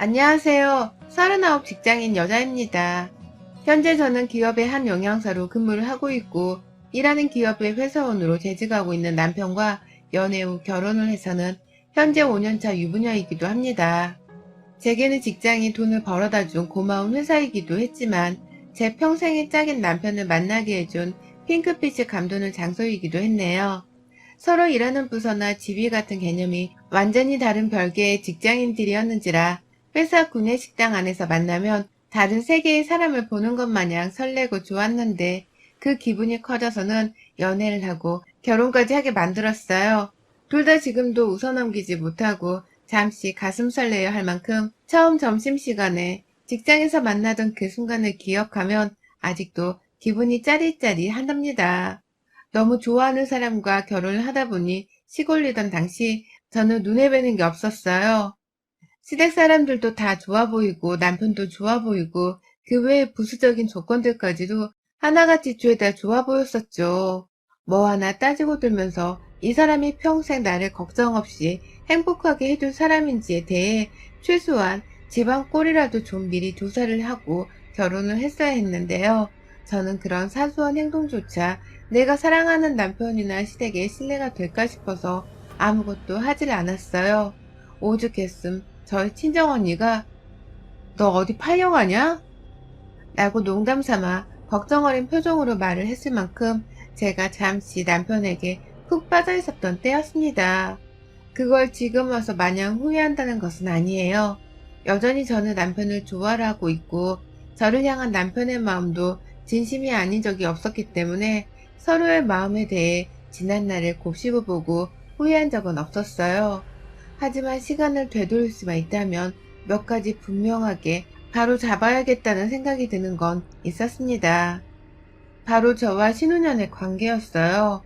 안녕하세요. 39 직장인 여자입니다. 현재 저는 기업의 한 영양사로 근무를 하고 있고, 일하는 기업의 회사원으로 재직하고 있는 남편과 연애 후 결혼을 해서는 현재 5년차 유부녀이기도 합니다. 제게는 직장이 돈을 벌어다 준 고마운 회사이기도 했지만, 제 평생의 짝인 남편을 만나게 해준 핑크빛의 감도는 장소이기도 했네요. 서로 일하는 부서나 지위 같은 개념이 완전히 다른 별개의 직장인들이었는지라 회사 구내식당 안에서 만나면 다른 세계의 사람을 보는 것 마냥 설레고 좋았는데, 그 기분이 커져서는 연애를 하고 결혼까지 하게 만들었어요. 둘 다 지금도 웃어넘기지 못하고 잠시 가슴 설레어 할 만큼 처음 점심시간에 직장에서 만나던 그 순간을 기억하면 아직도 기분이 짜릿짜릿하답니다. 너무 좋아하는 사람과 결혼을 하다 보니 시골리던 당시 저는 눈에 뵈는 게 없었어요. 시댁 사람들도 다 좋아 보이고 남편도 좋아 보이고 그 외의 부수적인 조건들까지도 하나같이 죄다 좋아 보였었죠. 뭐 하나 따지고 들면서 이 사람이 평생 나를 걱정 없이 행복하게 해줄 사람인지에 대해 최소한 집안 꼴이라도 좀 미리 조사를 하고 결혼을 했어야 했는데요. 저는 그런 사소한 행동조차 내가 사랑하는 남편이나 시댁에 신뢰가 될까 싶어서 아무것도 하질 않았어요. 오죽했음 저희 친정언니가 "너 어디 팔려가냐?" 라고 농담삼아 걱정 어린 표정으로 말을 했을 만큼 제가 잠시 남편에게 푹 빠져 있었던 때였습니다. 그걸 지금 와서 마냥 후회한다는 것은 아니에요. 여전히 저는 남편을 좋아하고 있고 저를 향한 남편의 마음도 진심이 아닌 적이 없었기 때문에 서로의 마음에 대해 지난날을 곱씹어보고 후회한 적은 없었어요. 하지만 시간을 되돌릴 수만 있다면 몇 가지 분명하게 바로 잡아야겠다는 생각이 드는 건 있었습니다. 바로 저와 신우년의 관계였어요.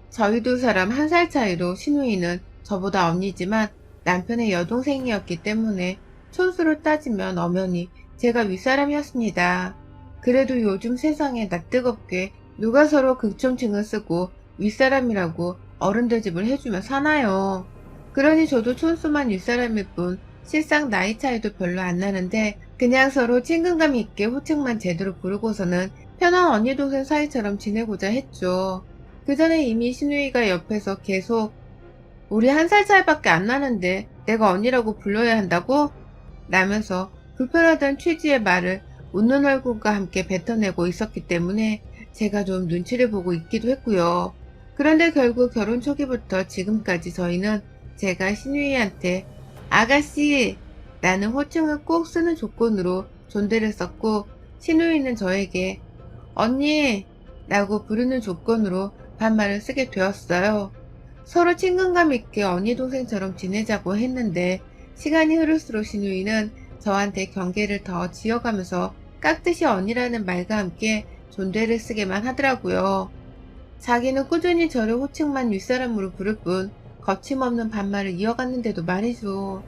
저희 두 사람 1살 차이로 신우이는 저보다 언니지만 남편의 여동생이었기 때문에 촌수로 따지면 엄연히 제가 윗사람이었습니다. 그래도 요즘 세상에 낯뜨겁게 누가 서로 극존칭을 쓰고 윗사람이라고 어른들 집을 해주며 사나요. 그러니 저도 촌수만 윗사람일 뿐 실상 나이 차이도 별로 안 나는데 그냥 서로 친근감 있게 호칭만 제대로 부르고서는 편한 언니 동생 사이처럼 지내고자 했죠. 그 전에 이미 신우이가 옆에서 계속 "우리 1살 차이밖에 안 나는데 내가 언니라고 불러야 한다고?" 라면서 불편하던 취지의 말을 웃는 얼굴과 함께 뱉어내고 있었기 때문에 제가 좀 눈치를 보고 있기도 했고요. 그런데 결국 결혼 초기부터 지금까지 저희는 제가 신우이한테 "아가씨" 라는 호칭을 꼭 쓰는 조건으로 존대를 썼고, 신우이는 저에게 "언니" 라고 부르는 조건으로 반말을 쓰게 되었어요. 서로 친근감 있게 언니 동생처럼 지내자고 했는데 시간이 흐를수록 신우이는 저한테 경계를 더 지어가면서 깍듯이 언니라는 말과 함께 존대를 쓰게만 하더라고요. 자기는 꾸준히 저를 호칭만 윗사람으로 부를 뿐 거침없는 반말을 이어갔는데도 말이죠.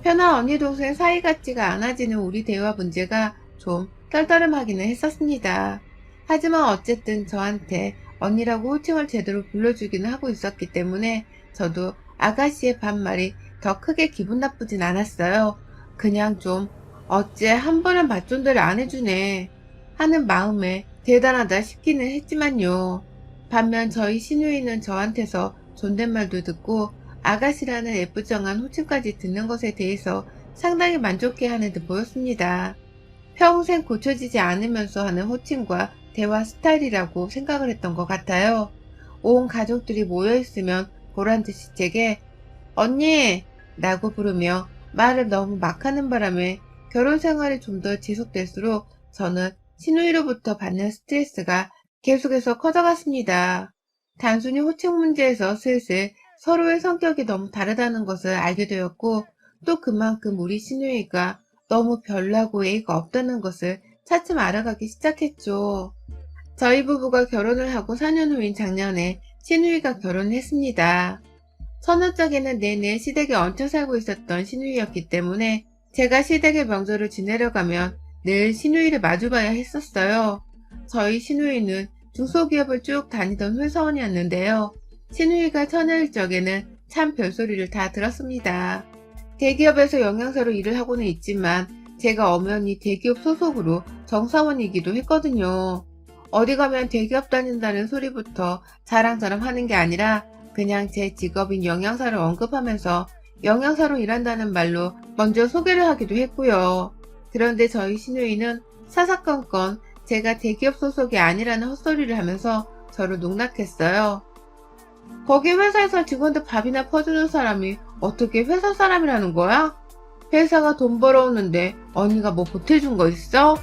편한 언니 동생 사이 같지가 않아지는 우리 대화 문제가 좀 떨떠름하기는 했었습니다. 하지만 어쨌든 저한테 언니라고 호칭을 제대로 불러주기는 하고 있었기 때문에 저도 아가씨의 반말이 더 크게 기분 나쁘진 않았어요. 그냥 좀 어째 한 번은 맞존대를 안 해주네 하는 마음에 대단하다 싶기는 했지만요. 반면 저희 시누이는 저한테서 존댓말도 듣고 아가씨라는 애프정한 호칭까지 듣는 것에 대해서 상당히 만족해하는 듯 보였습니다. 평생 고쳐지지 않으면서 하는 호칭과 대화 스타일이라고 생각을 했던 것 같아요. 온 가족들이 모여있으면 보란듯이 제게 "언니" 라고 부르며 말을 너무 막 하는 바람에 결혼 생활이 좀 더 지속될수록 저는 시누이로부터 받는 스트레스가 계속해서 커져갔습니다. 단순히 호칭 문제에서 슬슬 서로의 성격이 너무 다르다는 것을 알게 되었고, 또 그만큼 우리 시누이가 너무 별나고 예의가 없다는 것을 차츰 알아가기 시작했죠. 저희 부부가 결혼을 하고 4년 후인 작년에 시누이가 결혼을 했습니다. 처녀짝에는 내내 시댁에 얹혀 살고 있었던 시누이였기 때문에 제가 시댁의 명절을 지내려 가면 늘 시누이를 마주봐야 했었어요. 저희 시누이는 중소기업을 쭉 다니던 회사원이었는데요. 시누이가 처녀일 적에는 참 별소리를 다 들었습니다. 대기업에서 영양사로 일을 하고는 있지만 제가 엄연히 대기업 소속으로 정사원이기도 했거든요. 어디 가면 대기업 다닌다는 소리부터 자랑자랑 하는 게 아니라 그냥 제 직업인 영양사를 언급하면서 영양사로 일한다는 말로 먼저 소개를 하기도 했고요. 그런데 저희 시누이는 사사건건 제가 대기업 소속이 아니라는 헛소리를 하면서 저를 농락했어요. 거기 회사에서 직원들 밥이나 퍼주는 사람이 어떻게 회사 사람이라는 거야? 회사가 돈 벌어오는데 언니가 뭐 보태준 거 있어?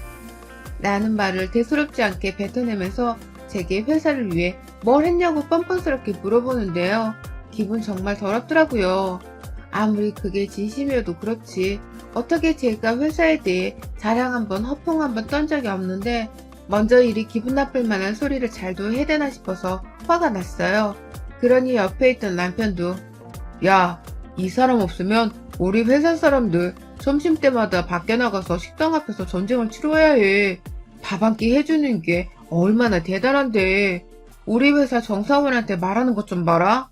라는 말을 대수롭지 않게 뱉어내면서 제게 회사를 위해 뭘 했냐고 뻔뻔스럽게 물어보는데요. 기분 정말 더럽더라고요. 아무리 그게 진심이어도 그렇지 어떻게 제가 회사에 대해 자랑 한번 허풍 한번 떤 적이 없는데 먼저 이리 기분 나쁠 만한 소리를 잘도 해대나 싶어서 화가 났어요. 그러니 옆에 있던 남편도 야, 이 사람 없으면 우리 회사 사람들 점심때마다 밖에 나가서 식당 앞에서 전쟁을 치러야 해. 밥 한 끼 해주는 게 얼마나 대단한데. 우리 회사 정사원한테 말하는 것 좀 봐라.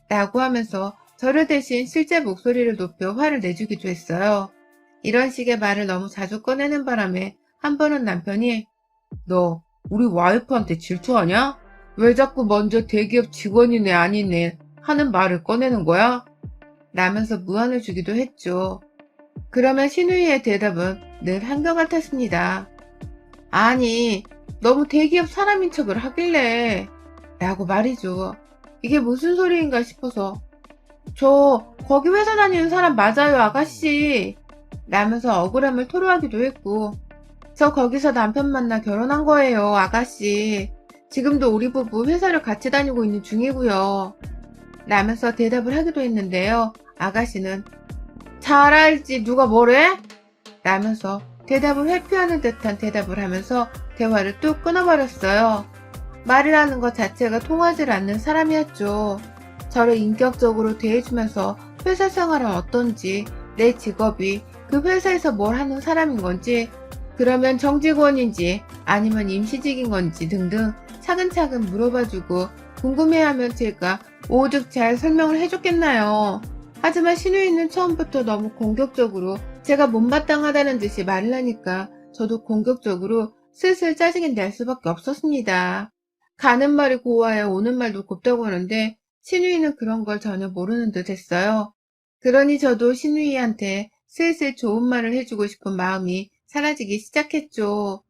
라고 하면서 저를 대신 실제 목소리를 높여 화를 내주기도 했어요. 이런 식의 말을 너무 자주 꺼내는 바람에 한 번은 남편이 너 우리 와이프한테 질투하냐? 왜 자꾸 먼저 대기업 직원이네 아니네 하는 말을 꺼내는 거야? 라면서 무안을 주기도 했죠. 그러면 신우이의 대답은 늘 한결같았습니다. 아니, 너무 대기업 사람인 척을 하길래 라고 말이죠. 이게 무슨 소리인가 싶어서 저 거기 회사 다니는 사람 맞아요 아가씨 라면서 억울함을 토로하기도 했고 저 거기서 남편 만나 결혼한 거예요 아가씨. 지금도 우리 부부 회사를 같이 다니고 있는 중이고요 라면서 대답을 하기도 했는데요. 아가씨는 잘 알지 누가 뭐래? 라면서 대답을 회피하는 듯한 대답을 하면서 대화를 뚝 끊어버렸어요. 말이라는 것 자체가 통하지 않는 사람이었죠. 저를 인격적으로 대해주면서 회사 생활은 어떤지, 내 직업이 그 회사에서 뭘 하는 사람인 건지, 그러면 정직원인지 아니면 임시직인 건지 등등 차근차근 물어봐주고 궁금해하면 제가 오죽 잘 설명을 해줬겠나요. 하지만 신우이는 처음부터 너무 공격적으로 제가 못마땅하다는 듯이 말을 하니까 저도 공격적으로 슬슬 짜증이 날 수밖에 없었습니다. 가는 말이 고와야 오는 말도 곱다고 하는데 신우이는 그런 걸 전혀 모르는 듯 했어요. 그러니 저도 신우이한테 슬슬 좋은 말을 해주고 싶은 마음이 사라지기 시작했죠.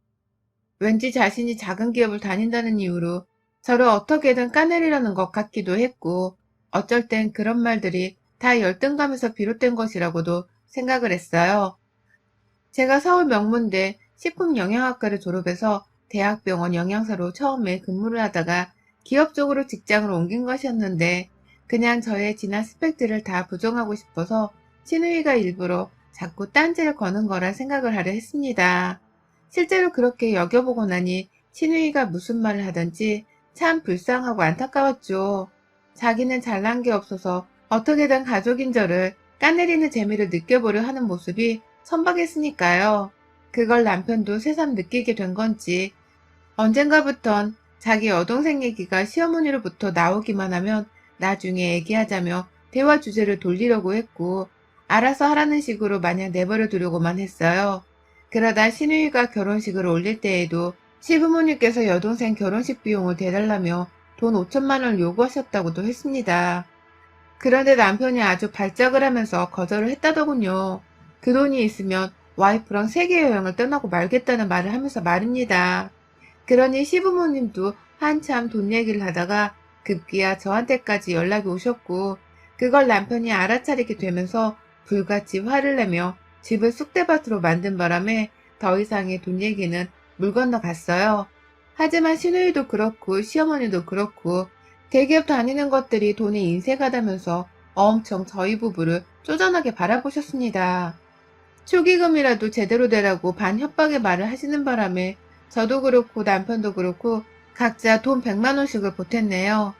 왠지 자신이 작은 기업을 다닌다는 이유로 저를 어떻게든 까내리려는 것 같기도 했고 어쩔 땐 그런 말들이 다 열등감에서 비롯된 것이라고도 생각을 했어요. 제가 서울 명문대 식품영양학과를 졸업해서 대학병원 영양사로 처음에 근무를 하다가 기업 쪽으로 직장을 옮긴 것이었는데 그냥 저의 진한 스펙들을 다 부정하고 싶어서 신우이가 일부러 자꾸 딴지를 거는 거라 생각을 하려 했습니다. 실제로 그렇게 여겨보고 나니 신우이가 무슨 말을 하든지 참 불쌍하고 안타까웠죠. 자기는 잘난 게 없어서 어떻게든 가족인 저를 까내리는 재미를 느껴보려 하는 모습이 선박했으니까요. 그걸 남편도 새삼 느끼게 된 건지 언젠가부턴 자기 여동생 얘기가 시어머니로부터 나오기만 하면 나중에 얘기하자며 대화 주제를 돌리려고 했고 알아서 하라는 식으로 마냥 내버려 두려고만 했어요. 그러다 신우이가 결혼식을 올릴 때에도 시부모님께서 여동생 결혼식 비용을 대달라며 돈 5천만 원을 요구하셨다고도 했습니다. 그런데 남편이 아주 발작을 하면서 거절을 했다더군요. 그 돈이 있으면 와이프랑 세계 여행을 떠나고 말겠다는 말을 하면서 말입니다. 그러니 시부모님도 한참 돈 얘기를 하다가 급기야 저한테까지 연락이 오셨고 그걸 남편이 알아차리게 되면서 불같이 화를 내며 집을 쑥대밭으로 만든 바람에 더 이상의 돈 얘기는 물 건너갔어요. 하지만 시누이도 그렇고 시어머니도 그렇고 대기업 다니는 것들이 돈의 인색하다면서 엄청 저희 부부를 쪼잔하게 바라보셨습니다. 축의금이라도 제대로 되라고 반협박의 말을 하시는 바람에 저도 그렇고 남편도 그렇고 각자 돈 100만 원씩을 보탰네요.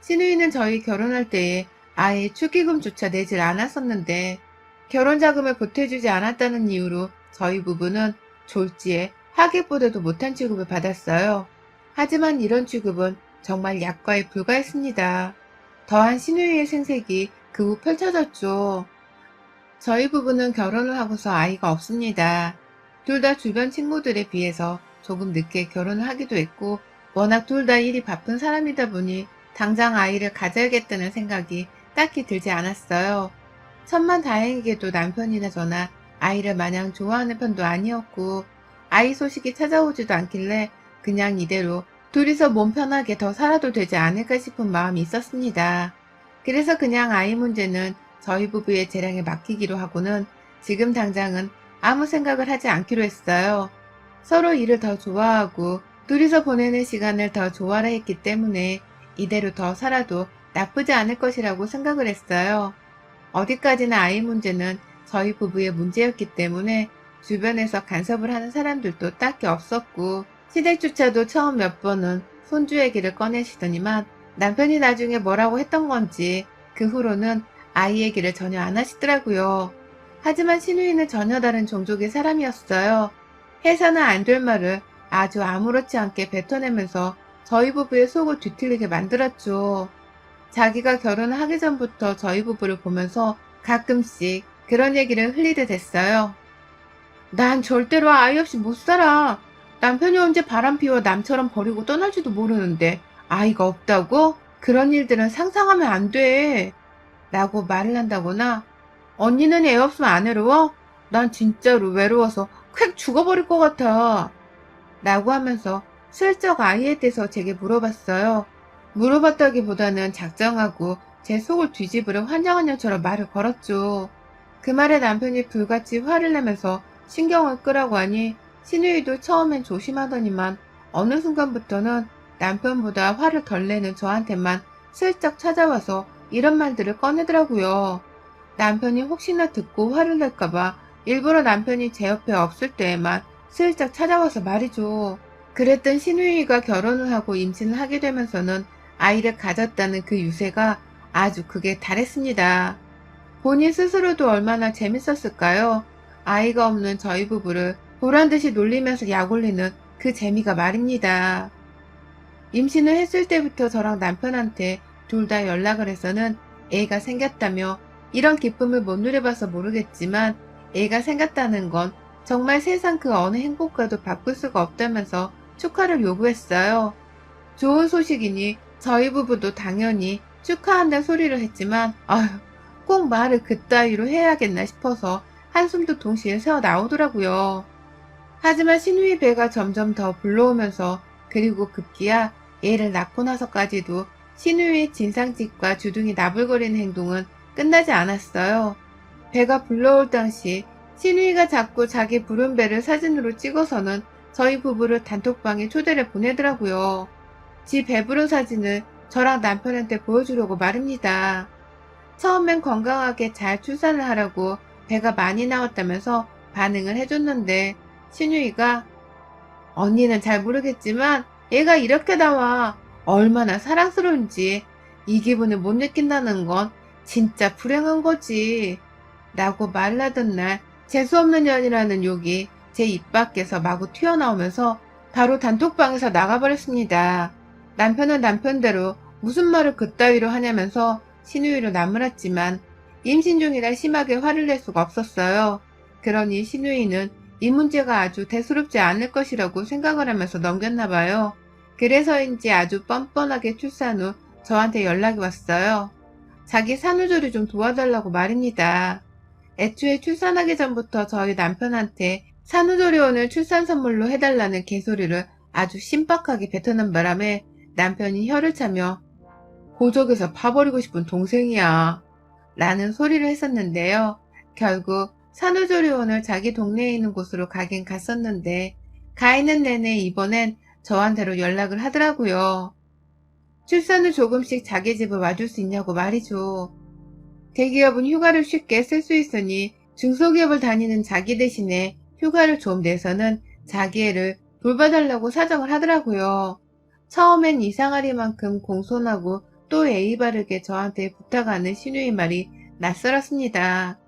시누이는 저희 결혼할 때에 아예 축의금조차 내질 않았었는데 결혼자금을 보태주지 않았다는 이유로 저희 부부는 졸지에 하객보다도 못한 취급을 받았어요. 하지만 이런 취급은 정말 약과에 불과했습니다. 더한 시누이의 생색이 그 후 펼쳐졌죠. 저희 부부는 결혼을 하고서 아이가 없습니다. 둘 다 주변 친구들에 비해서 조금 늦게 결혼을 하기도 했고, 워낙 둘 다 일이 바쁜 사람이다 보니 당장 아이를 가져야겠다는 생각이 딱히 들지 않았어요. 천만 다행히게도 남편이나 저나 아이를 마냥 좋아하는 편도 아니었고, 아이 소식이 찾아오지도 않길래 그냥 이대로 둘이서 몸 편하게 더 살아도 되지 않을까 싶은 마음이 있었습니다. 그래서 그냥 아이 문제는 저희 부부의 재량에 맡기기로 하고는 지금 당장은 아무 생각을 하지 않기로 했어요. 서로 일을 더 좋아하고 둘이서 보내는 시간을 더 좋아라 했기 때문에 이대로 더 살아도 나쁘지 않을 것이라고 생각을 했어요. 어디까지나 아이 문제는 저희 부부의 문제였기 때문에 주변에서 간섭을 하는 사람들도 딱히 없었고, 시댁조차도 처음 몇 번은 손주 얘기를 꺼내시더니만 남편이 나중에 뭐라고 했던 건지 그 후로는 아이 얘기를 전혀 안 하시더라고요. 하지만 시누이는 전혀 다른 종족의 사람이었어요. 해서는 안 될 말을 아주 아무렇지 않게 뱉어내면서 저희 부부의 속을 뒤틀리게 만들었죠. 자기가 결혼을 하기 전부터 저희 부부를 보면서 가끔씩 그런 얘기를 흘리게 됐어요. 난 절대로 아이 없이 못 살아. 남편이 언제 바람 피워 남처럼 버리고 떠날지도 모르는데 아이가 없다고? 그런 일들은 상상하면 안 돼. 라고 말을 한다거나, 언니는 애 없으면 안 외로워? 난 진짜로 외로워서 콱 죽어버릴 것 같아. 라고 하면서 슬쩍 아이에 대해서 제게 물어봤어요. 물어봤다기보다는 작정하고 제 속을 뒤집으려 환장한 년처럼 말을 걸었죠. 그 말에 남편이 불같이 화를 내면서 신경을 끄라고 하니 시누이도 처음엔 조심하더니만 어느 순간부터는 남편보다 화를 덜 내는 저한테만 슬쩍 찾아와서 이런 말들을 꺼내더라고요. 남편이 혹시나 듣고 화를 낼까봐 일부러 남편이 제 옆에 없을 때에만 슬쩍 찾아와서 말이죠. 그랬던 시누이가 결혼을 하고 임신을 하게 되면서는 아이를 가졌다는 그 유세가 아주 극에 달했습니다. 본인 스스로도 얼마나 재밌었을까요? 아이가 없는 저희 부부를 보란듯이 놀리면서 약올리는 그 재미가 말입니다. 임신을 했을 때부터 저랑 남편한테 둘 다 연락을 해서는 애가 생겼다며, 이런 기쁨을 못 누려봐서 모르겠지만 애가 생겼다는 건 정말 세상 그 어느 행복과도 바꿀 수가 없다면서 축하를 요구했어요. 좋은 소식이니 저희 부부도 당연히 축하한다 소리를 했지만, 아휴, 꼭 말을 그따위로 해야겠나 싶어서 한숨도 동시에 새어 나오더라고요. 하지만 시누이 배가 점점 더 불러오면서, 그리고 급기야 애를 낳고 나서까지도 시누이의 진상짓과 주둥이 나불거리는 행동은 끝나지 않았어요. 배가 불러올 당시 시누이가 자꾸 자기 부른 배를 사진으로 찍어서는 저희 부부를 단톡방에 초대를 보내더라고요. 지 배부른 사진을 저랑 남편한테 보여주려고 말입니다. 처음엔 건강하게 잘 출산을 하라고 배가 많이 나왔다면서 반응을 해줬는데, 시누이가 언니는 잘 모르겠지만 얘가 이렇게 나와 얼마나 사랑스러운지 이 기분을 못 느낀다는 건 진짜 불행한 거지 라고 말을 하던 날, 재수없는 년이라는 욕이 제 입 밖에서 마구 튀어나오면서 바로 단톡방에서 나가버렸습니다. 남편은 남편대로 무슨 말을 그따위로 하냐면서 시누이로 나무랐지만 임신 중이라 심하게 화를 낼 수가 없었어요. 그러니 시누이는 이 문제가 아주 대수롭지 않을 것이라고 생각을 하면서 넘겼나봐요. 그래서인지 아주 뻔뻔하게 출산 후 저한테 연락이 왔어요. 자기 산후조리 좀 도와달라고 말입니다. 애초에 출산하기 전부터 저희 남편한테 산후조리원을 출산 선물로 해달라는 개소리를 아주 신박하게 뱉어낸 바람에 남편이 혀를 차며 고적에서 파버리고 싶은 동생이야 라는 소리를 했었는데요. 결국 산후조리원을 자기 동네에 있는 곳으로 가긴 갔었는데, 가 있는 내내 이번엔 저한테로 연락을 하더라고요. 출산 후 조금씩 자기 집을 와줄 수 있냐고 말이죠. 대기업은 휴가를 쉽게 쓸 수 있으니 중소기업을 다니는 자기 대신에 휴가를 좀 내서는 자기 애를 돌봐달라고 사정을 하더라고요. 처음엔 이상하리만큼 공손하고 또 예의 바르게 저한테 부탁하는 시누이 말이 낯설었습니다.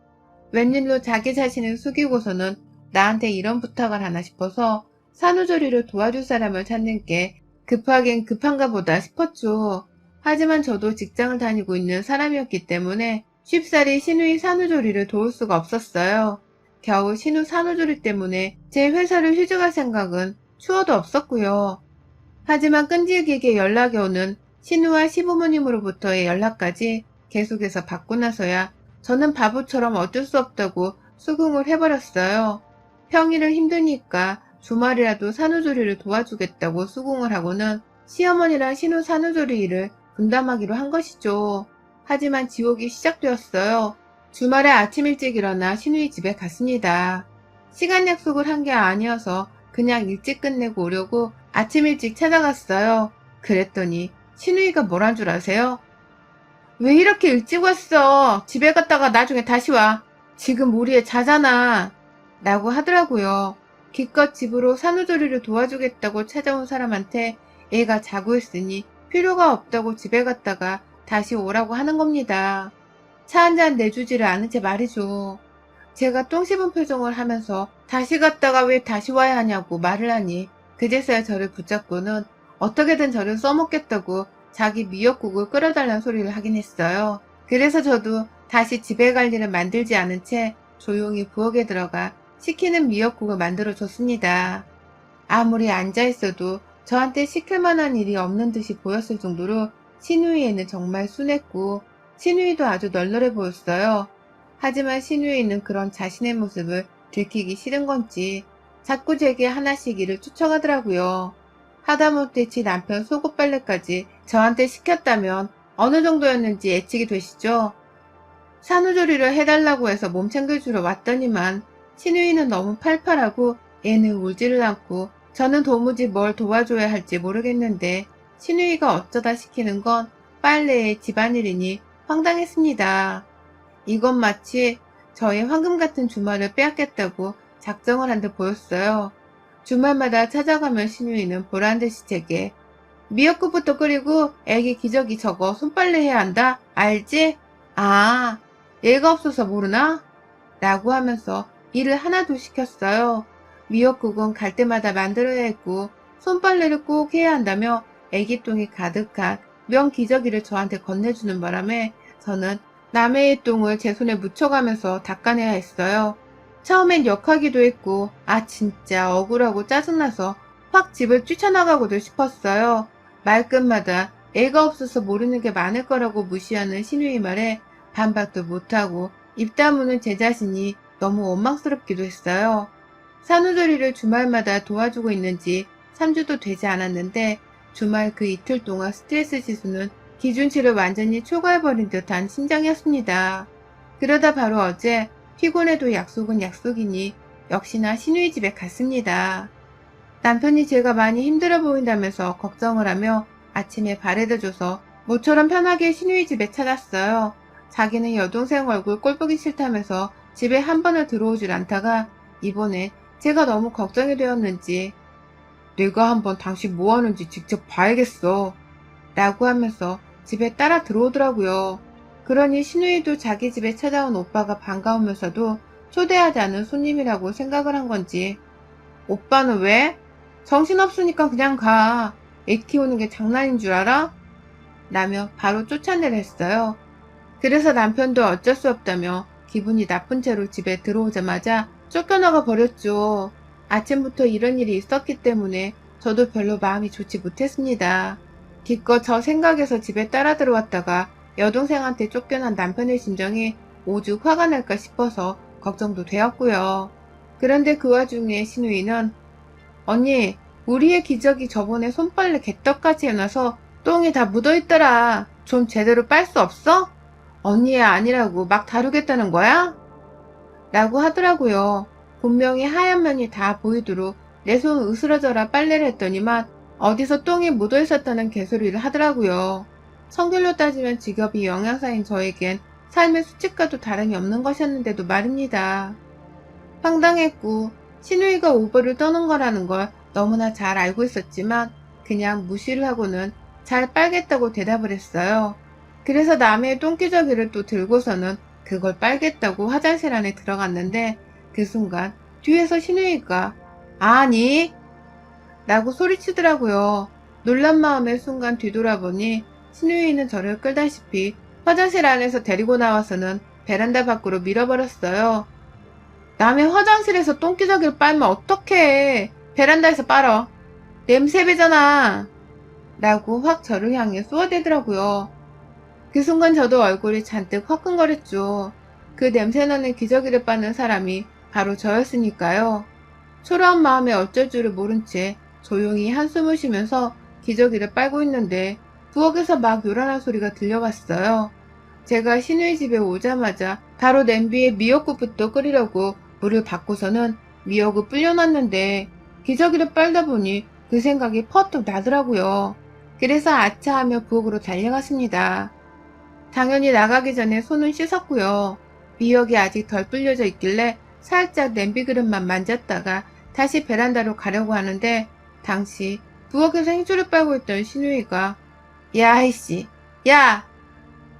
웬일로 자기 자신을 숙이고서는 나한테 이런 부탁을 하나 싶어서 산후조리를 도와줄 사람을 찾는 게 급하긴 급한가 보다 싶었죠. 하지만 저도 직장을 다니고 있는 사람이었기 때문에 쉽사리 신우이 산후조리를 도울 수가 없었어요. 겨우 신우 산후조리 때문에 제 회사를 휴직할 생각은 추워도 없었고요. 하지만 끈질기게 연락이 오는 신우와 시부모님으로부터의 연락까지 계속해서 받고 나서야 저는 바보처럼 어쩔 수 없다고 수긍을 해버렸어요. 평일은 힘드니까 주말이라도 산후조리를 도와주겠다고 수긍을 하고는 시어머니랑 신우 산후조리 일을 분담하기로 한 것이죠. 하지만 지옥이 시작되었어요. 주말에 아침 일찍 일어나 신우이 집에 갔습니다. 시간 약속을 한 게 아니어서 그냥 일찍 끝내고 오려고 아침 일찍 찾아갔어요. 그랬더니 신우이가 뭐란 줄 아세요? 왜 이렇게 일찍 왔어? 집에 갔다가 나중에 다시 와. 지금 우리 애 자잖아. 라고 하더라고요. 기껏 집으로 산후조리를 도와주겠다고 찾아온 사람한테 애가 자고 있으니 필요가 없다고 집에 갔다가 다시 오라고 하는 겁니다. 차 한 잔 내주지를 않은 채 말이죠. 제가 똥 씹은 표정을 하면서 다시 갔다가 왜 다시 와야 하냐고 말을 하니 그제서야 저를 붙잡고는 어떻게든 저를 써먹겠다고 자기 미역국을 끓여달라는 소리를 하긴 했어요. 그래서 저도 다시 집에 갈 일을 만들지 않은 채 조용히 부엌에 들어가 시키는 미역국을 만들어 줬습니다. 아무리 앉아있어도 저한테 시킬 만한 일이 없는 듯이 보였을 정도로 신우이에는 정말 순했고 신우이도 아주 널널해 보였어요. 하지만 신우이는 그런 자신의 모습을 들키기 싫은 건지 자꾸 제게 하나씩 일을 추청하더라고요. 하다못해 지 남편 속옷 빨래까지 저한테 시켰다면 어느 정도였는지 예측이 되시죠? 산후조리를 해달라고 해서 몸 챙겨주러 왔더니만 신우이는 너무 팔팔하고 애는 울지를 않고 저는 도무지 뭘 도와줘야 할지 모르겠는데 신우이가 어쩌다 시키는 건 빨래에 집안일이니 황당했습니다. 이건 마치 저의 황금 같은 주말을 빼앗겠다고 작정을 한 듯 보였어요. 주말마다 찾아가면 신우이는 보란듯이 제게 미역국부터 끓이고 애기 기저귀 저거 손빨래 해야 한다. 알지? 아, 얘가 없어서 모르나? 라고 하면서 일을 하나도 시켰어요. 미역국은 갈 때마다 만들어야 했고 손빨래를 꼭 해야 한다며 애기똥이 가득한 면 기저귀를 저한테 건네주는 바람에 저는 남의 똥을 제 손에 묻혀가면서 닦아내야 했어요. 처음엔 역하기도 했고 진짜 억울하고 짜증나서 확 집을 뛰쳐나가고도 싶었어요. 말끝마다 애가 없어서 모르는 게 많을 거라고 무시하는 신우이 말에 반박도 못하고 입 다무는 제 자신이 너무 원망스럽기도 했어요. 산후조리를 주말마다 도와주고 있는지 3주도 되지 않았는데 주말 그 이틀 동안 스트레스 지수는 기준치를 완전히 초과해버린 듯한 심정이었습니다. 그러다 바로 어제 피곤해도 약속은 약속이니 역시나 신우이 집에 갔습니다. 남편이 제가 많이 힘들어 보인다면서 걱정을 하며 아침에 바래다줘서 모처럼 편하게 신우이 집에 찾았어요. 자기는 여동생 얼굴 꼴보기 싫다면서 집에 한 번을 들어오질 않다가 이번에 제가 너무 걱정이 되었는지 내가 한번 당신 뭐 하는지 직접 봐야겠어 라고 하면서 집에 따라 들어오더라고요. 그러니 신우이도 자기 집에 찾아온 오빠가 반가우면서도 초대하지 않은 손님이라고 생각을 한 건지 오빠는 왜? 정신없으니까 그냥 가. 애 키우는 게 장난인 줄 알아? 라며 바로 쫓아내려 했어요. 그래서 남편도 어쩔 수 없다며 기분이 나쁜 채로 집에 들어오자마자 쫓겨나가 버렸죠. 아침부터 이런 일이 있었기 때문에 저도 별로 마음이 좋지 못했습니다. 기껏 저 생각에서 집에 따라 들어왔다가 여동생한테 쫓겨난 남편의 심정이 오죽 화가 날까 싶어서 걱정도 되었고요. 그런데 그 와중에 신우이는 언니, 우리의 기저귀 저번에 손빨래 개떡까지 해놔서 똥이 다 묻어있더라. 좀 제대로 빨 수 없어? 언니의 아니라고 막 다루겠다는 거야? 라고 하더라고요. 분명히 하얀 면이 다 보이도록 내 손 으스러져라 빨래를 했더니만 어디서 똥이 묻어 있었다는 개소리를 하더라고요. 성질로 따지면 직업이 영양사인 저에겐 삶의 수칙과도 다름이 없는 것이었는데도 말입니다. 황당했고 신우이가 오버를 떠는 거라는 걸 너무나 잘 알고 있었지만 그냥 무시를 하고는 잘 빨겠다고 대답을 했어요. 그래서 남의 똥기저귀를 또 들고서는 그걸 빨겠다고 화장실 안에 들어갔는데 그 순간 뒤에서 신우이가 아니? 라고 소리치더라고요. 놀란 마음에 순간 뒤돌아보니 신우이는 저를 끌다시피 화장실 안에서 데리고 나와서는 베란다 밖으로 밀어버렸어요. 남의 화장실에서 똥기저귀를 빨면 어떡해. 베란다에서 빨어. 냄새 배잖아. 라고 확 저를 향해 쏘아대더라고요. 그 순간 저도 얼굴이 잔뜩 화끈거렸죠. 그 냄새나는 기저귀를 빠는 사람이 바로 저였으니까요. 초라한 마음에 어쩔 줄을 모른 채 조용히 한숨을 쉬면서 기저귀를 빨고 있는데 부엌에서 막 요란한 소리가 들려왔어요. 제가 신우이 집에 오자마자 바로 냄비에 미역국부터 끓이려고 물을 붓고서는 미역을 불려놨는데 기저귀를 빨다 보니 그 생각이 퍼뜩 나더라고요. 그래서 아차하며 부엌으로 달려갔습니다. 당연히 나가기 전에 손은 씻었고요. 미역이 아직 덜 불려져 있길래 살짝 냄비 그릇만 만졌다가 다시 베란다로 가려고 하는데 당시 부엌에서 행주를 빨고 있던 신우이가 야 이씨 야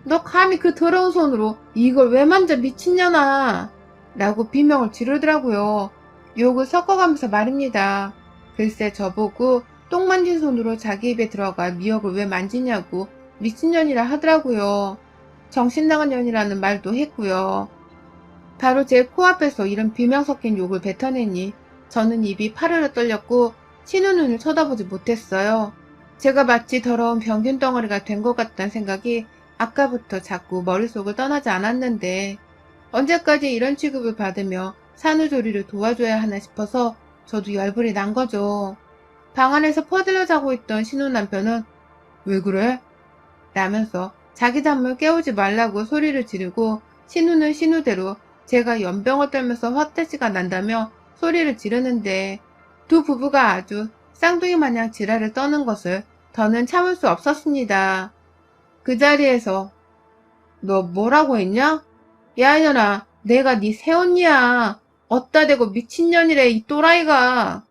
너 감히 그 더러운 손으로 이걸 왜 만져 미친년아 라고 비명을 지르더라고요. 욕을 섞어가면서 말입니다. 글쎄 저보고 똥 만진 손으로 자기 입에 들어가 미역을 왜 만지냐고 미친년이라 하더라고요. 정신나간 년이라는 말도 했고요. 바로 제 코앞에서 이런 비명 섞인 욕을 뱉어내니 저는 입이 파르르 떨렸고 신우 눈을 쳐다보지 못했어요. 제가 마치 더러운 병균 덩어리가 된 것 같다는 생각이 아까부터 자꾸 머릿속을 떠나지 않았는데 언제까지 이런 취급을 받으며 산후조리를 도와줘야 하나 싶어서 저도 열불이 난 거죠. 방 안에서 퍼들려 자고 있던 신우 남편은 왜 그래? 라면서 자기 잠을 깨우지 말라고 소리를 지르고 신우는 신우대로 제가 연병을 떨면서 헛돼지가 난다며 소리를 지르는데 두 부부가 아주 쌍둥이 마냥 지랄을 떠는 것을 더는 참을 수 없었습니다. 그 자리에서 너 뭐라고 했냐? 야 이년아 내가 네 새언니야. 어따 대고 미친년이래 이 또라이가.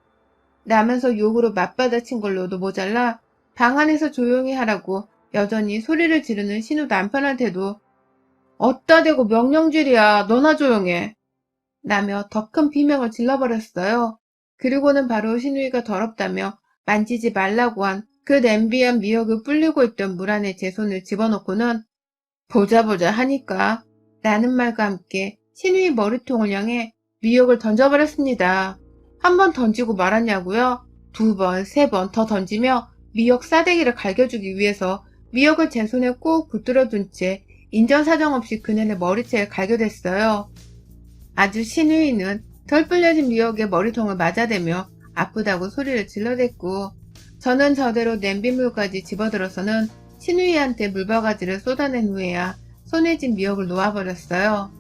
라면서 욕으로 맞받아친 걸로도 모자라 방 안에서 조용히 하라고 여전히 소리를 지르는 신우 남편한테도 어따 대고 명령질이야 너나 조용해. 라며 더 큰 비명을 질러버렸어요. 그리고는 바로 신우이가 더럽다며 만지지 말라고 한 그 냄비한 미역을 불리고 있던 물 안에 제 손을 집어넣고는 보자 하니까 라는 말과 함께 신우이 머리통을 향해 미역을 던져버렸습니다. 한 번 던지고 말았냐고요? 두 번, 세 번 더 던지며 미역 싸대기를 갈겨주기 위해서 미역을 제 손에 꾹 붙들어둔 채 인정사정 없이 그년의 머리채에 갈겨댔어요. 아주 신우이는 덜 불려진 미역에 머리통을 맞아대며 아프다고 소리를 질러댔고 저는 저대로 냄비물까지 집어들어서는 신우이한테 물바가지를 쏟아낸 후에야 손에 쥔 미역을 놓아버렸어요.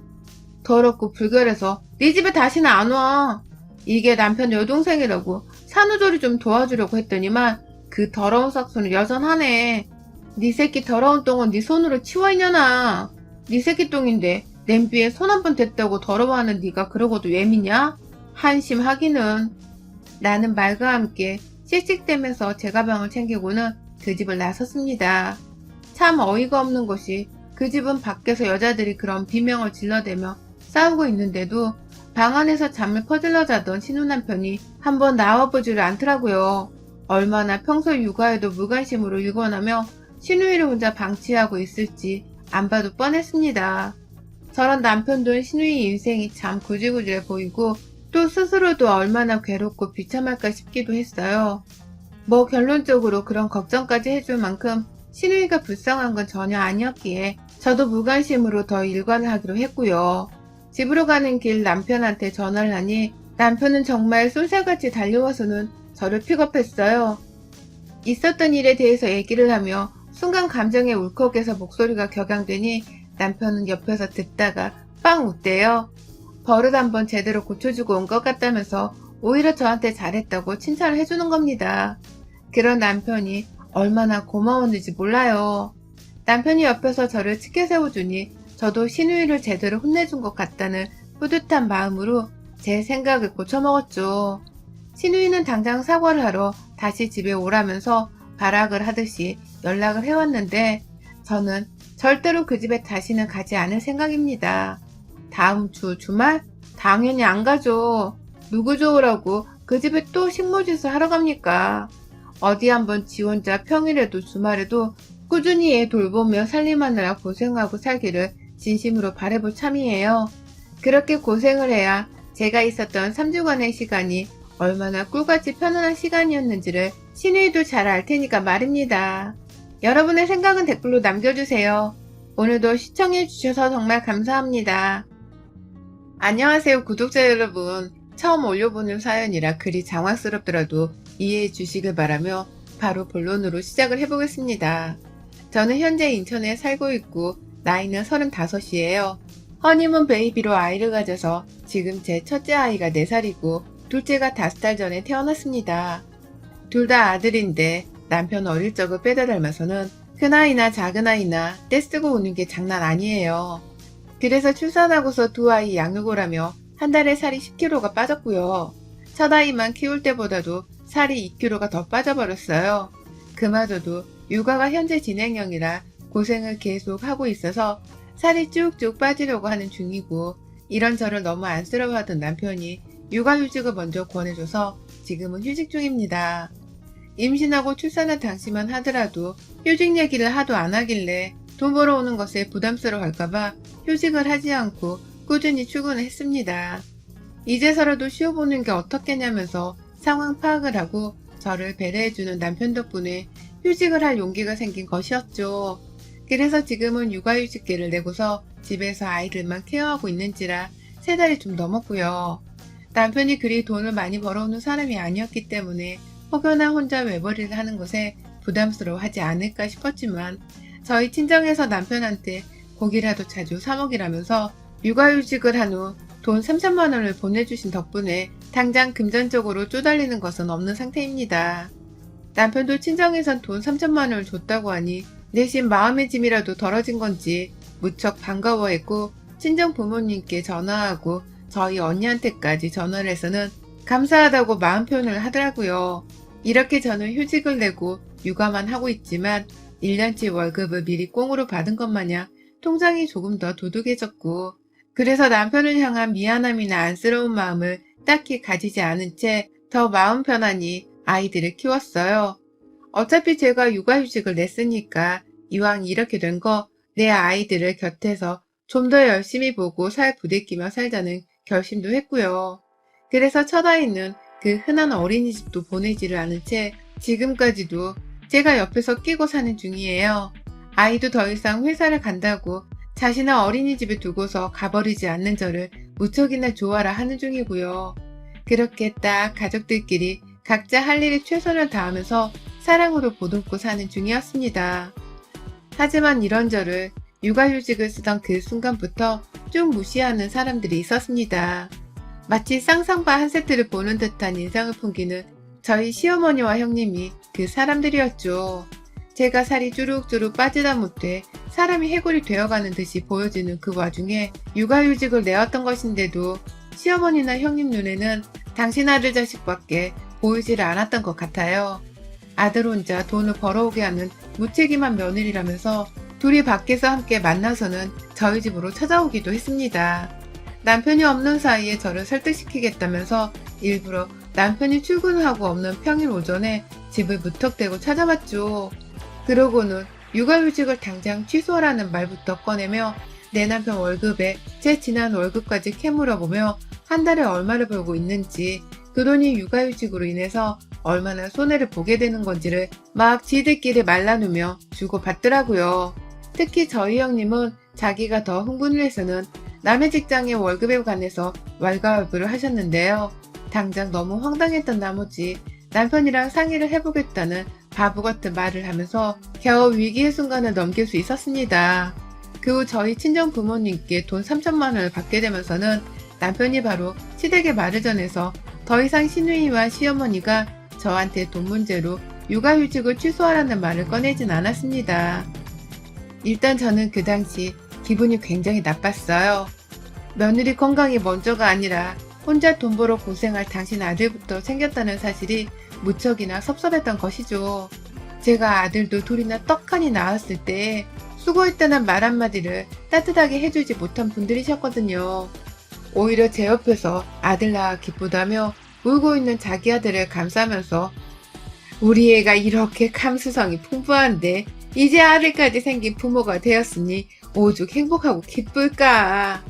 더럽고 불결해서 네 집에 다시는 안 와. 이게 남편 여동생이라고 산후조리 좀 도와주려고 했더니만 그 더러운 싹수는 여전하네. 네 새끼 더러운 똥은 네 손으로 치워 이년아. 네 새끼 똥인데 냄비에 손 한 번 댔다고 더러워하는 네가 그러고도 왜 믿냐? 한심하기는. 라는 말과 함께 씩씩대면서 제 가방을 챙기고는 그 집을 나섰습니다. 참 어이가 없는 것이 그 집은 밖에서 여자들이 그런 비명을 질러대며 싸우고 있는데도 방 안에서 잠을 퍼질러 자던 신우 남편이 한번 나와보지를 않더라고요. 얼마나 평소 육아에도 무관심으로 일관하며 신우이를 혼자 방치하고 있을지 안 봐도 뻔했습니다. 저런 남편도 신우이 인생이 참 구질구질해 보이고 또 스스로도 얼마나 괴롭고 비참할까 싶기도 했어요. 뭐 결론적으로 그런 걱정까지 해줄 만큼 신우이가 불쌍한 건 전혀 아니었기에 저도 무관심으로 더 일관을 하기로 했고요. 집으로 가는 길 남편한테 전화를 하니 남편은 정말 쏠살같이 달려와서는 저를 픽업했어요. 있었던 일에 대해서 얘기를 하며 순간 감정에 울컥해서 목소리가 격양되니 남편은 옆에서 듣다가 빵 웃대요. 버릇 한번 제대로 고쳐주고 온 것 같다면서 오히려 저한테 잘했다고 칭찬을 해주는 겁니다. 그런 남편이 얼마나 고마웠는지 몰라요. 남편이 옆에서 저를 치켜 세워주니 저도 신우이를 제대로 혼내준 것 같다는 뿌듯한 마음으로 제 생각을 고쳐먹었죠. 신우이는 당장 사과를 하러 다시 집에 오라면서 발악을 하듯이 연락을 해왔는데 저는 절대로 그 집에 다시는 가지 않을 생각입니다. 다음 주 주말? 당연히 안 가죠. 누구 좋으라고 그 집에 또 식모짓을 하러 갑니까? 어디 한번 지 혼자 평일에도 주말에도 꾸준히 애 돌보며 살림하느라 고생하고 살기를 진심으로 바라볼 참이에요. 그렇게 고생을 해야 제가 있었던 3주간의 시간이 얼마나 꿀같이 편안한 시간이었는지를 신우이도 잘 알 테니까 말입니다. 여러분의 생각은 댓글로 남겨주세요. 오늘도 시청해주셔서 정말 감사합니다. 안녕하세요 구독자 여러분. 처음 올려보는 사연이라 글이 장황스럽더라도 이해해 주시길 바라며 바로 본론으로 시작을 해보겠습니다. 저는 현재 인천에 살고 있고 나이는 35이에요. 허니문 베이비로 아이를 가져서 지금 제 첫째 아이가 4살이고 둘째가 5달 전에 태어났습니다. 둘 다 아들인데 남편 어릴 적을 빼다 닮아서는 큰아이나 작은아이나 떼쓰고 우는 게 장난 아니에요. 그래서 출산하고서 두 아이 양육을 하며 한 달에 살이 10kg가 빠졌고요. 첫 아이만 키울 때보다도 살이 2kg가 더 빠져버렸어요. 그마저도 육아가 현재 진행형이라 고생을 계속 하고 있어서 살이 쭉쭉 빠지려고 하는 중이고 이런 저를 너무 안쓰러워하던 남편이 육아휴직을 먼저 권해줘서 지금은 휴직 중입니다. 임신하고 출산한 당시만 하더라도 휴직 얘기를 하도 안 하길래 돈 벌어오는 것에 부담스러워할까봐 휴직을 하지 않고 꾸준히 출근을 했습니다. 이제서라도 쉬어보는 게 어떻겠냐면서 상황 파악을 하고 저를 배려해주는 남편 덕분에 휴직을 할 용기가 생긴 것이었죠. 그래서 지금은 육아휴직계를 내고서 집에서 아이들만 케어하고 있는지라 3달이 좀 넘었고요. 남편이 그리 돈을 많이 벌어오는 사람이 아니었기 때문에 혹여나 혼자 외벌이를 하는 것에 부담스러워하지 않을까 싶었지만 저희 친정에서 남편한테 고기라도 자주 사 먹이라면서 육아휴직을 한 후 돈 3천만 원을 보내주신 덕분에 당장 금전적으로 쪼달리는 것은 없는 상태입니다. 남편도 친정에선 돈 3천만 원을 줬다고 하니 내심 마음의 짐이라도 덜어진 건지 무척 반가워했고 친정 부모님께 전화하고 저희 언니한테까지 전화를 해서는 감사하다고 마음 표현을 하더라고요. 이렇게 저는 휴직을 내고 육아만 하고 있지만 1년치 월급을 미리 꽁으로 받은 것 마냥 통장이 조금 더 두둑해졌고 그래서 남편을 향한 미안함이나 안쓰러운 마음을 딱히 가지지 않은 채 더 마음 편안히 아이들을 키웠어요. 어차피 제가 육아휴직을 냈으니까 이왕 이렇게 된 거 내 아이들을 곁에서 좀 더 열심히 보고 살 부대끼며 살자는 결심도 했고요. 그래서 첫 아이는 그 흔한 어린이집도 보내지를 않은 채 지금까지도 제가 옆에서 끼고 사는 중이에요. 아이도 더 이상 회사를 간다고 자신을 어린이집에 두고서 가버리지 않는 저를 무척이나 좋아라 하는 중이고요. 그렇게 딱 가족들끼리 각자 할 일에 최선을 다하면서 사랑으로 보듬고 사는 중이었습니다. 하지만 이런 저를 육아휴직을 쓰던 그 순간부터 쭉 무시하는 사람들이 있었습니다. 마치 쌍쌍바 한 세트를 보는 듯한 인상을 풍기는 저희 시어머니와 형님이 그 사람들이었죠. 제가 살이 주룩주룩 빠지다 못해 사람이 해골이 되어가는 듯이 보여지는 그 와중에 육아휴직을 내었던 것인데도 시어머니나 형님 눈에는 당신 아들 자식밖에 보이지를 않았던 것 같아요. 아들 혼자 돈을 벌어오게 하는 무책임한 며느리라면서 둘이 밖에서 함께 만나서는 저희 집으로 찾아오기도 했습니다. 남편이 없는 사이에 저를 설득시키겠다면서 일부러 남편이 출근하고 없는 평일 오전에 집을 무턱대고 찾아왔죠. 그러고는 육아휴직을 당장 취소하라는 말부터 꺼내며 내 남편 월급에 제 지난 월급까지 캐물어보며 한 달에 얼마를 벌고 있는지 그 돈이 육아휴직으로 인해서 얼마나 손해를 보게 되는 건지를 막 지들끼리 말나누며 주고받더라고요. 특히 저희 형님은 자기가 더 흥분을 해서는 남의 직장의 월급에 관해서 왈가왈부를 하셨는데요. 당장 너무 황당했던 나머지 남편이랑 상의를 해보겠다는 바보 같은 말을 하면서 겨우 위기의 순간을 넘길 수 있었습니다. 그 후 저희 친정 부모님께 돈 3천만 원을 받게 되면서는 남편이 바로 시댁에 말을 전해서 더 이상 시누이와 시어머니가 저한테 돈 문제로 육아휴직을 취소하라는 말을 꺼내진 않았습니다. 일단 저는 그 당시 기분이 굉장히 나빴어요. 며느리 건강이 먼저가 아니라 혼자 돈 벌어 고생할 당신 아들부터 생겼다는 사실이 무척이나 섭섭했던 것이죠. 제가 아들도 둘이나 떡하니 낳았을 때 수고했다는 말 한마디를 따뜻하게 해주지 못한 분들이셨거든요. 오히려 제 옆에서 아들 낳아 기쁘다며 울고 있는 자기 아들을 감싸면서 우리 애가 이렇게 감수성이 풍부한데 이제 아들까지 생긴 부모가 되었으니 오죽 행복하고 기쁠까.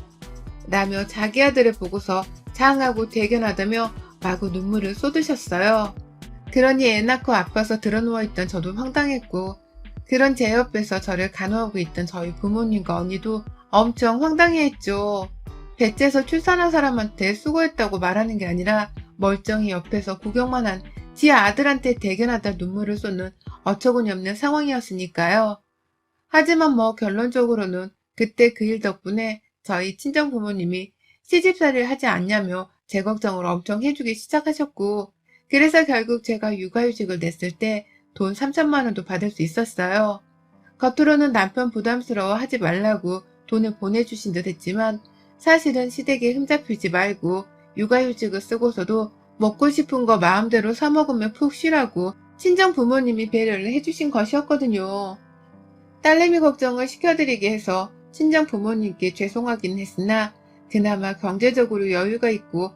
라며 자기 아들을 보고서 장하고 대견하다며 마구 눈물을 쏟으셨어요. 그러니 애 낳고 아파서 드러누워있던 저도 황당했고, 그런 제 옆에서 저를 간호하고 있던 저희 부모님과 언니도 엄청 황당해했죠. 배째서 출산한 사람한테 수고했다고 말하는 게 아니라 멀쩡히 옆에서 구경만 한 지 아들한테 대견하다 눈물을 쏟는 어처구니 없는 상황이었으니까요. 하지만 결론적으로는 그때 그 일 덕분에 저희 친정 부모님이 시집살이를 하지 않냐며 제 걱정을 엄청 해주기 시작하셨고, 그래서 결국 제가 육아휴직을 냈을 때 돈 3천만 원도 받을 수 있었어요. 겉으로는 남편 부담스러워 하지 말라고 돈을 보내주신 듯 했지만 사실은 시댁에 흠잡히지 말고 육아휴직을 쓰고서도 먹고 싶은 거 마음대로 사 먹으면 푹 쉬라고 친정 부모님이 배려를 해주신 것이었거든요. 딸내미 걱정을 시켜드리게 해서 친정 부모님께 죄송하긴 했으나 그나마 경제적으로 여유가 있고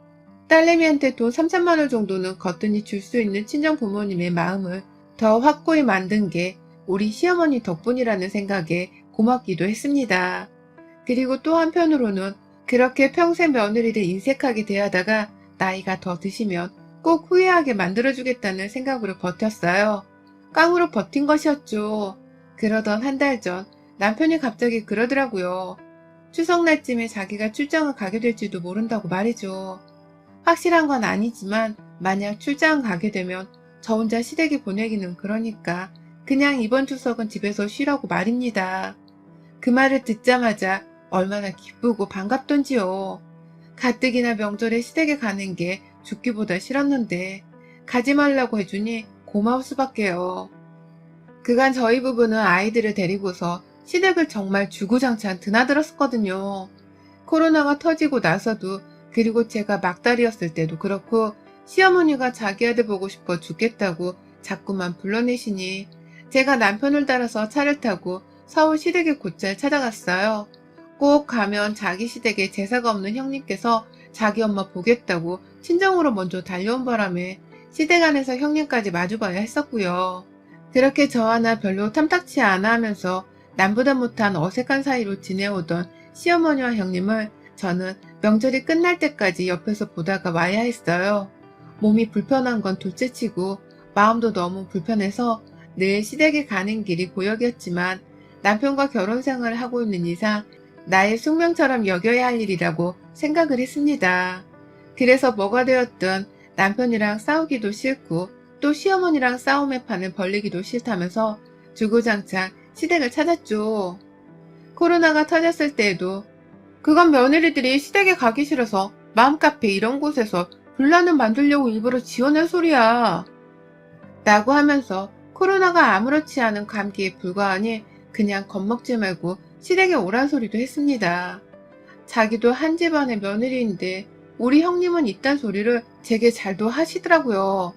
딸내미한테 돈 3천만 원 정도는 거뜬히 줄 수 있는 친정 부모님의 마음을 더 확고히 만든 게 우리 시어머니 덕분이라는 생각에 고맙기도 했습니다. 그리고 또 한편으로는 그렇게 평생 며느리를 인색하게 대하다가 나이가 더 드시면 꼭 후회하게 만들어주겠다는 생각으로 버텼어요. 깡으로 버틴 것이었죠. 그러던 한 달 전 남편이 갑자기 그러더라고요. 추석날쯤에 자기가 출장을 가게 될지도 모른다고 말이죠. 확실한 건 아니지만 만약 출장 가게 되면 저 혼자 시댁에 보내기는 그러니까 그냥 이번 추석은 집에서 쉬라고 말입니다. 그 말을 듣자마자 얼마나 기쁘고 반갑던지요. 가뜩이나 명절에 시댁에 가는 게 죽기보다 싫었는데 가지 말라고 해주니 고마울 수밖에요. 그간 저희 부부는 아이들을 데리고서 시댁을 정말 주구장창 드나들었었거든요. 코로나가 터지고 나서도, 그리고 제가 막달이었을 때도 그렇고 시어머니가 자기 아들 보고 싶어 죽겠다고 자꾸만 불러내시니 제가 남편을 따라서 차를 타고 서울 시댁에 곧잘 찾아갔어요. 꼭 가면 자기 시댁에 제사가 없는 형님께서 자기 엄마 보겠다고 친정으로 먼저 달려온 바람에 시댁 안에서 형님까지 마주봐야 했었고요. 그렇게 저 하나 별로 탐탁치 않아 하면서 남보다 못한 어색한 사이로 지내오던 시어머니와 형님을 저는 명절이 끝날 때까지 옆에서 보다가 와야 했어요. 몸이 불편한 건 둘째치고 마음도 너무 불편해서 늘 시댁에 가는 길이 고역이었지만 남편과 결혼 생활을 하고 있는 이상 나의 숙명처럼 여겨야 할 일이라고 생각을 했습니다. 그래서 뭐가 되었든 남편이랑 싸우기도 싫고 또 시어머니랑 싸움의 판을 벌리기도 싫다면서 주구장창 시댁을 찾았죠. 코로나가 터졌을 때에도 그건 며느리들이 시댁에 가기 싫어서 맘카페 이런 곳에서 분란을 만들려고 일부러 지어낸 소리야 라고 하면서 코로나가 아무렇지 않은 감기에 불과하니 그냥 겁먹지 말고 시댁에 오란 소리도 했습니다. 자기도 한 집안의 며느리인데 우리 형님은 이딴 소리를 제게 잘도 하시더라고요.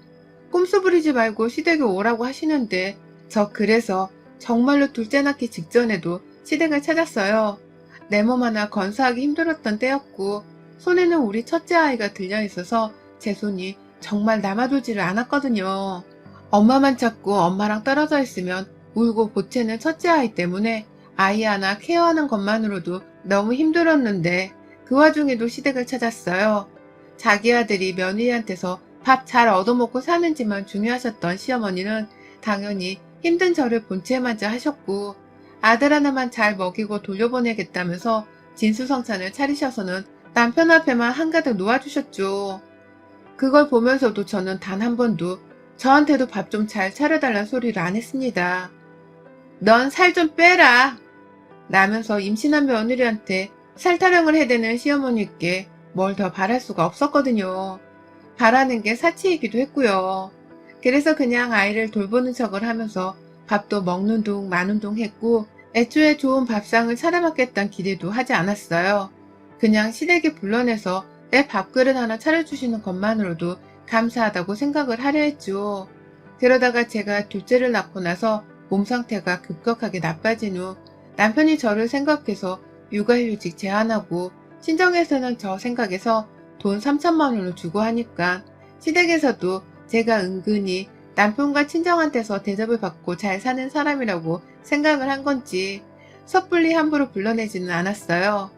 꼼수 부리지 말고 시댁에 오라고 하시는데 저 그래서 정말로 둘째 낳기 직전에도 시댁을 찾았어요. 내 몸 하나 건사하기 힘들었던 때였고 손에는 우리 첫째 아이가 들려있어서 제 손이 정말 남아돌지를 않았거든요. 엄마만 찾고 엄마랑 떨어져 있으면 울고 보채는 첫째 아이 때문에 아이 하나 케어하는 것만으로도 너무 힘들었는데 그 와중에도 시댁을 찾았어요. 자기 아들이 며느리한테서 밥 잘 얻어먹고 사는지만 중요하셨던 시어머니는 당연히 힘든 저를 본체마저 하셨고 아들 하나만 잘 먹이고 돌려보내겠다면서 진수성찬을 차리셔서는 남편 앞에만 한가득 놓아주셨죠. 그걸 보면서도 저는 단 한 번도 저한테도 밥 좀 잘 차려달란 소리를 안 했습니다. 넌 살 좀 빼라 라면서 임신한 며느리한테 살 타령을 해대는 시어머니께 뭘 더 바랄 수가 없었거든요. 바라는 게 사치이기도 했고요. 그래서 그냥 아이를 돌보는 척을 하면서 밥도 먹는 둥 마는 둥 했고 애초에 좋은 밥상을 차려먹겠다는 기대도 하지 않았어요. 그냥 시댁에 불러내서 내 밥그릇 하나 차려주시는 것만으로도 감사하다고 생각을 하려 했죠. 그러다가 제가 둘째를 낳고 나서 몸 상태가 급격하게 나빠진 후 남편이 저를 생각해서 육아휴직 제안하고 친정에서는 저 생각에서 돈 3천만 원을 주고 하니까 시댁에서도 제가 은근히 남편과 친정한테서 대접을 받고 잘 사는 사람이라고 생각을 한 건지 섣불리 함부로 불러내지는 않았어요.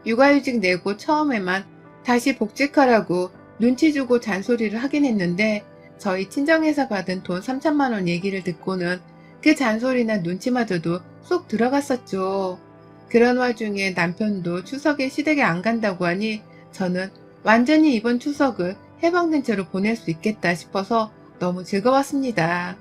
육아휴직 내고 처음에만 다시 복직하라고 눈치 주고 잔소리를 하긴 했는데 저희 친정에서 받은 돈 3천만 원 얘기를 듣고는 그 잔소리나 눈치마저도 쏙 들어갔었죠. 그런 와중에 남편도 추석에 시댁에 안 간다고 하니 저는 완전히 이번 추석을 해방된 채로 보낼 수 있겠다 싶어서 너무 즐거웠습니다.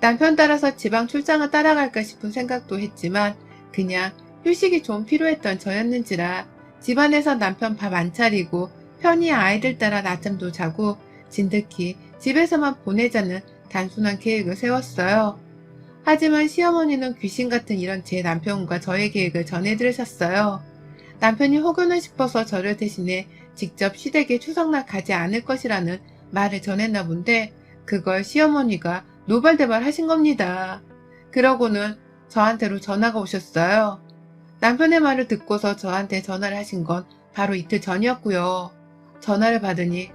남편 따라서 지방 출장을 따라갈까 싶은 생각도 했지만 그냥 휴식이 좀 필요했던 저였는지라 집안에서 남편 밥 안 차리고 편히 아이들 따라 낮잠도 자고 진득히 집에서만 보내자는 단순한 계획을 세웠어요. 하지만 시어머니는 귀신 같은 이런 제 남편과 저의 계획을 전해 들으셨어요. 남편이 혹여나 싶어서 저를 대신해 직접 시댁에 추석날 가지 않을 것이라는 말을 전했나 본데 그걸 시어머니가 노발대발 하신 겁니다. 그러고는 저한테로 전화가 오셨어요. 남편의 말을 듣고서 저한테 전화를 하신 건 바로 이틀 전이었고요. 전화를 받으니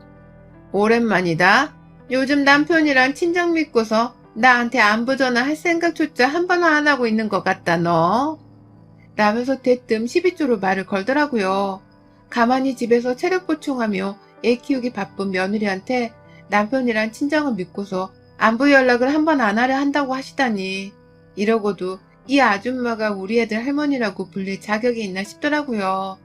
오랜만이다. 요즘 남편이랑 친정 믿고서 나한테 안부 전화 할 생각조차 한 번 안 하고 있는 것 같다 너. 라면서 대뜸 12조로 말을 걸더라고요. 가만히 집에서 체력 보충하며 애 키우기 바쁜 며느리한테 남편이랑 친정을 믿고서 안부 연락을 한 번 안 하려 한다고 하시다니. 이러고도 이 아줌마가 우리 애들 할머니라고 불릴 자격이 있나 싶더라고요.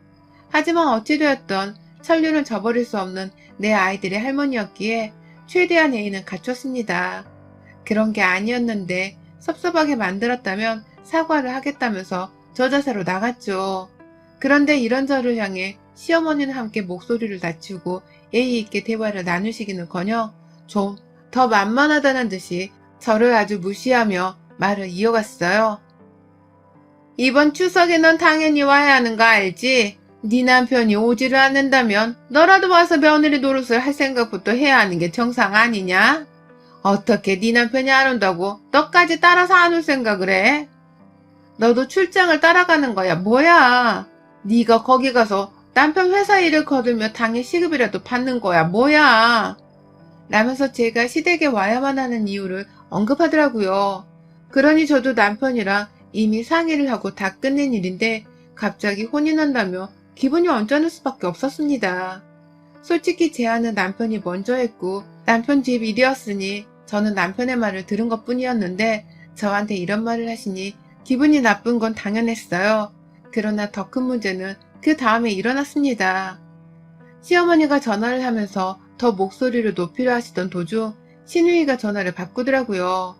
하지만 어찌되었던 천륜은 저버릴 수 없는 내 아이들의 할머니였기에 최대한 예의는 갖췄습니다. 그런 게 아니었는데 섭섭하게 만들었다면 사과를 하겠다면서 저 자세로 나갔죠. 그런데 이런 저를 향해 시어머니는 함께 목소리를 낮추고 예의 있게 대화를 나누시기는커녕 좀 더 만만하다는 듯이 저를 아주 무시하며 말을 이어갔어요. 이번 추석에 넌 당연히 와야 하는 거 알지? 네 남편이 오지를 않는다면 너라도 와서 며느리 노릇을 할 생각부터 해야 하는 게 정상 아니냐? 어떻게 네 남편이 안 온다고 너까지 따라서 안 올 생각을 해? 너도 출장을 따라가는 거야 뭐야? 네가 거기 가서 남편 회사 일을 거두며 당일 시급이라도 받는 거야 뭐야? 라면서 제가 시댁에 와야만 하는 이유를 언급하더라고요. 그러니 저도 남편이랑 이미 상의를 하고 다 끝낸 일인데 갑자기 혼이 난다며 기분이 언짢을 수밖에 없었습니다. 솔직히 제안은 남편이 먼저 했고 남편 집 일이었으니 저는 남편의 말을 들은 것 뿐이었는데 저한테 이런 말을 하시니 기분이 나쁜 건 당연했어요. 그러나 더 큰 문제는 그 다음에 일어났습니다. 시어머니가 전화를 하면서 더 목소리를 높이려 하시던 도중 시누이가 전화를 바꾸더라고요.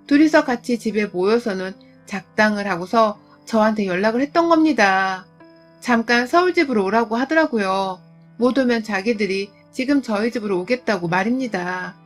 둘이서 같이 집에 모여서는 작당을 하고서 저한테 연락을 했던 겁니다. 잠깐 서울집으로 오라고 하더라고요. 못 오면 자기들이 지금 저희 집으로 오겠다고 말입니다.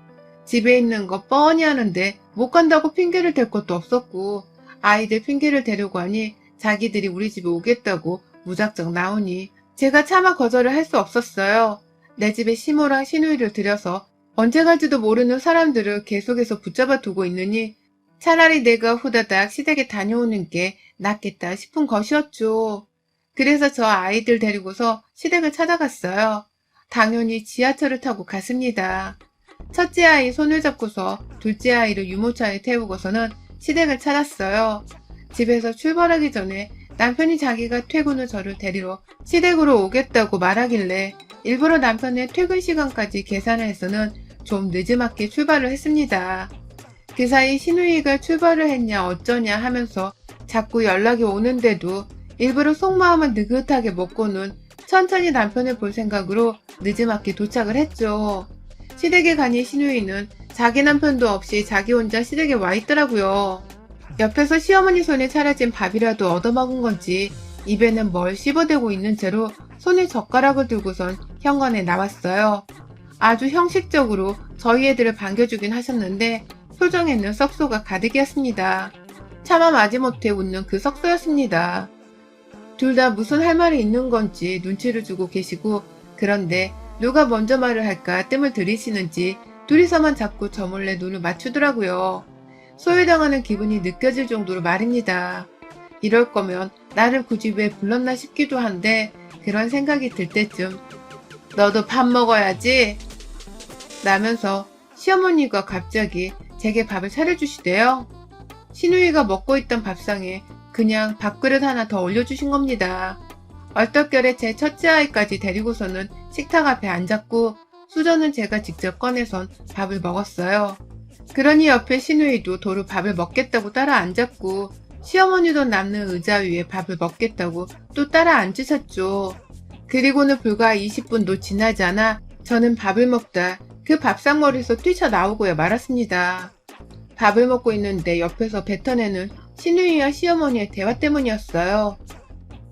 집에 있는 거 뻔히 하는데 못 간다고 핑계를 댈 것도 없었고 아이들 핑계를 대려고 하니 자기들이 우리 집에 오겠다고 무작정 나오니 제가 차마 거절을 할 수 없었어요. 내 집에 시모랑 시누이를 들여서 언제 갈지도 모르는 사람들을 계속해서 붙잡아 두고 있느니 차라리 내가 후다닥 시댁에 다녀오는 게 낫겠다 싶은 것이었죠. 그래서 저 아이들 데리고서 시댁을 찾아갔어요. 당연히 지하철을 타고 갔습니다. 첫째 아이 손을 잡고서 둘째 아이를 유모차에 태우고서는 시댁을 찾았어요. 집에서 출발하기 전에 남편이 자기가 퇴근 후 저를 데리러 시댁으로 오겠다고 말하길래 일부러 남편의 퇴근 시간까지 계산을 해서는 좀 늦지막히 출발을 했습니다. 그 사이 시누이가 출발을 했냐 어쩌냐 하면서 자꾸 연락이 오는데도 일부러 속마음은 느긋하게 먹고는 천천히 남편을 볼 생각으로 늦지막히 도착을 했죠. 시댁에 가니 시누이는 자기 남편도 없이 자기 혼자 시댁에 와 있더라고요. 옆에서 시어머니 손에 차려진 밥이라도 얻어먹은 건지 입에는 뭘 씹어대고 있는 채로 손에 젓가락을 들고선 현관에 나왔어요. 아주 형식적으로 저희 애들을 반겨주긴 하셨는데 표정에는 썩소가 가득이었습니다. 차마 마지못해 웃는 그 썩소였습니다. 둘 다 무슨 할 말이 있는 건지 눈치를 주고 계시고 그런데 누가 먼저 말을 할까 뜸을 들이시는지 둘이서만 자꾸 저 몰래 눈을 맞추더라고요. 소외당하는 기분이 느껴질 정도로 말입니다. 이럴 거면 나를 굳이 왜 불렀나 싶기도 한데 그런 생각이 들 때쯤 너도 밥 먹어야지 라면서 시어머니가 갑자기 제게 밥을 차려주시대요. 신우이가 먹고 있던 밥상에 그냥 밥그릇 하나 더 올려주신 겁니다. 얼떨결에 제 첫째 아이까지 데리고서는 식탁 앞에 앉았고 수저는 제가 직접 꺼내선 밥을 먹었어요. 그러니 옆에 신우이도 도로 밥을 먹겠다고 따라 앉았고 시어머니도 남는 의자 위에 밥을 먹겠다고 또 따라 앉으셨죠. 그리고는 불과 20분도 지나지 않아 저는 밥을 먹다 그 밥상머리에서 뛰쳐나오고야 말았습니다. 밥을 먹고 있는데 옆에서 뱉어내는 신우이와 시어머니의 대화 때문이었어요.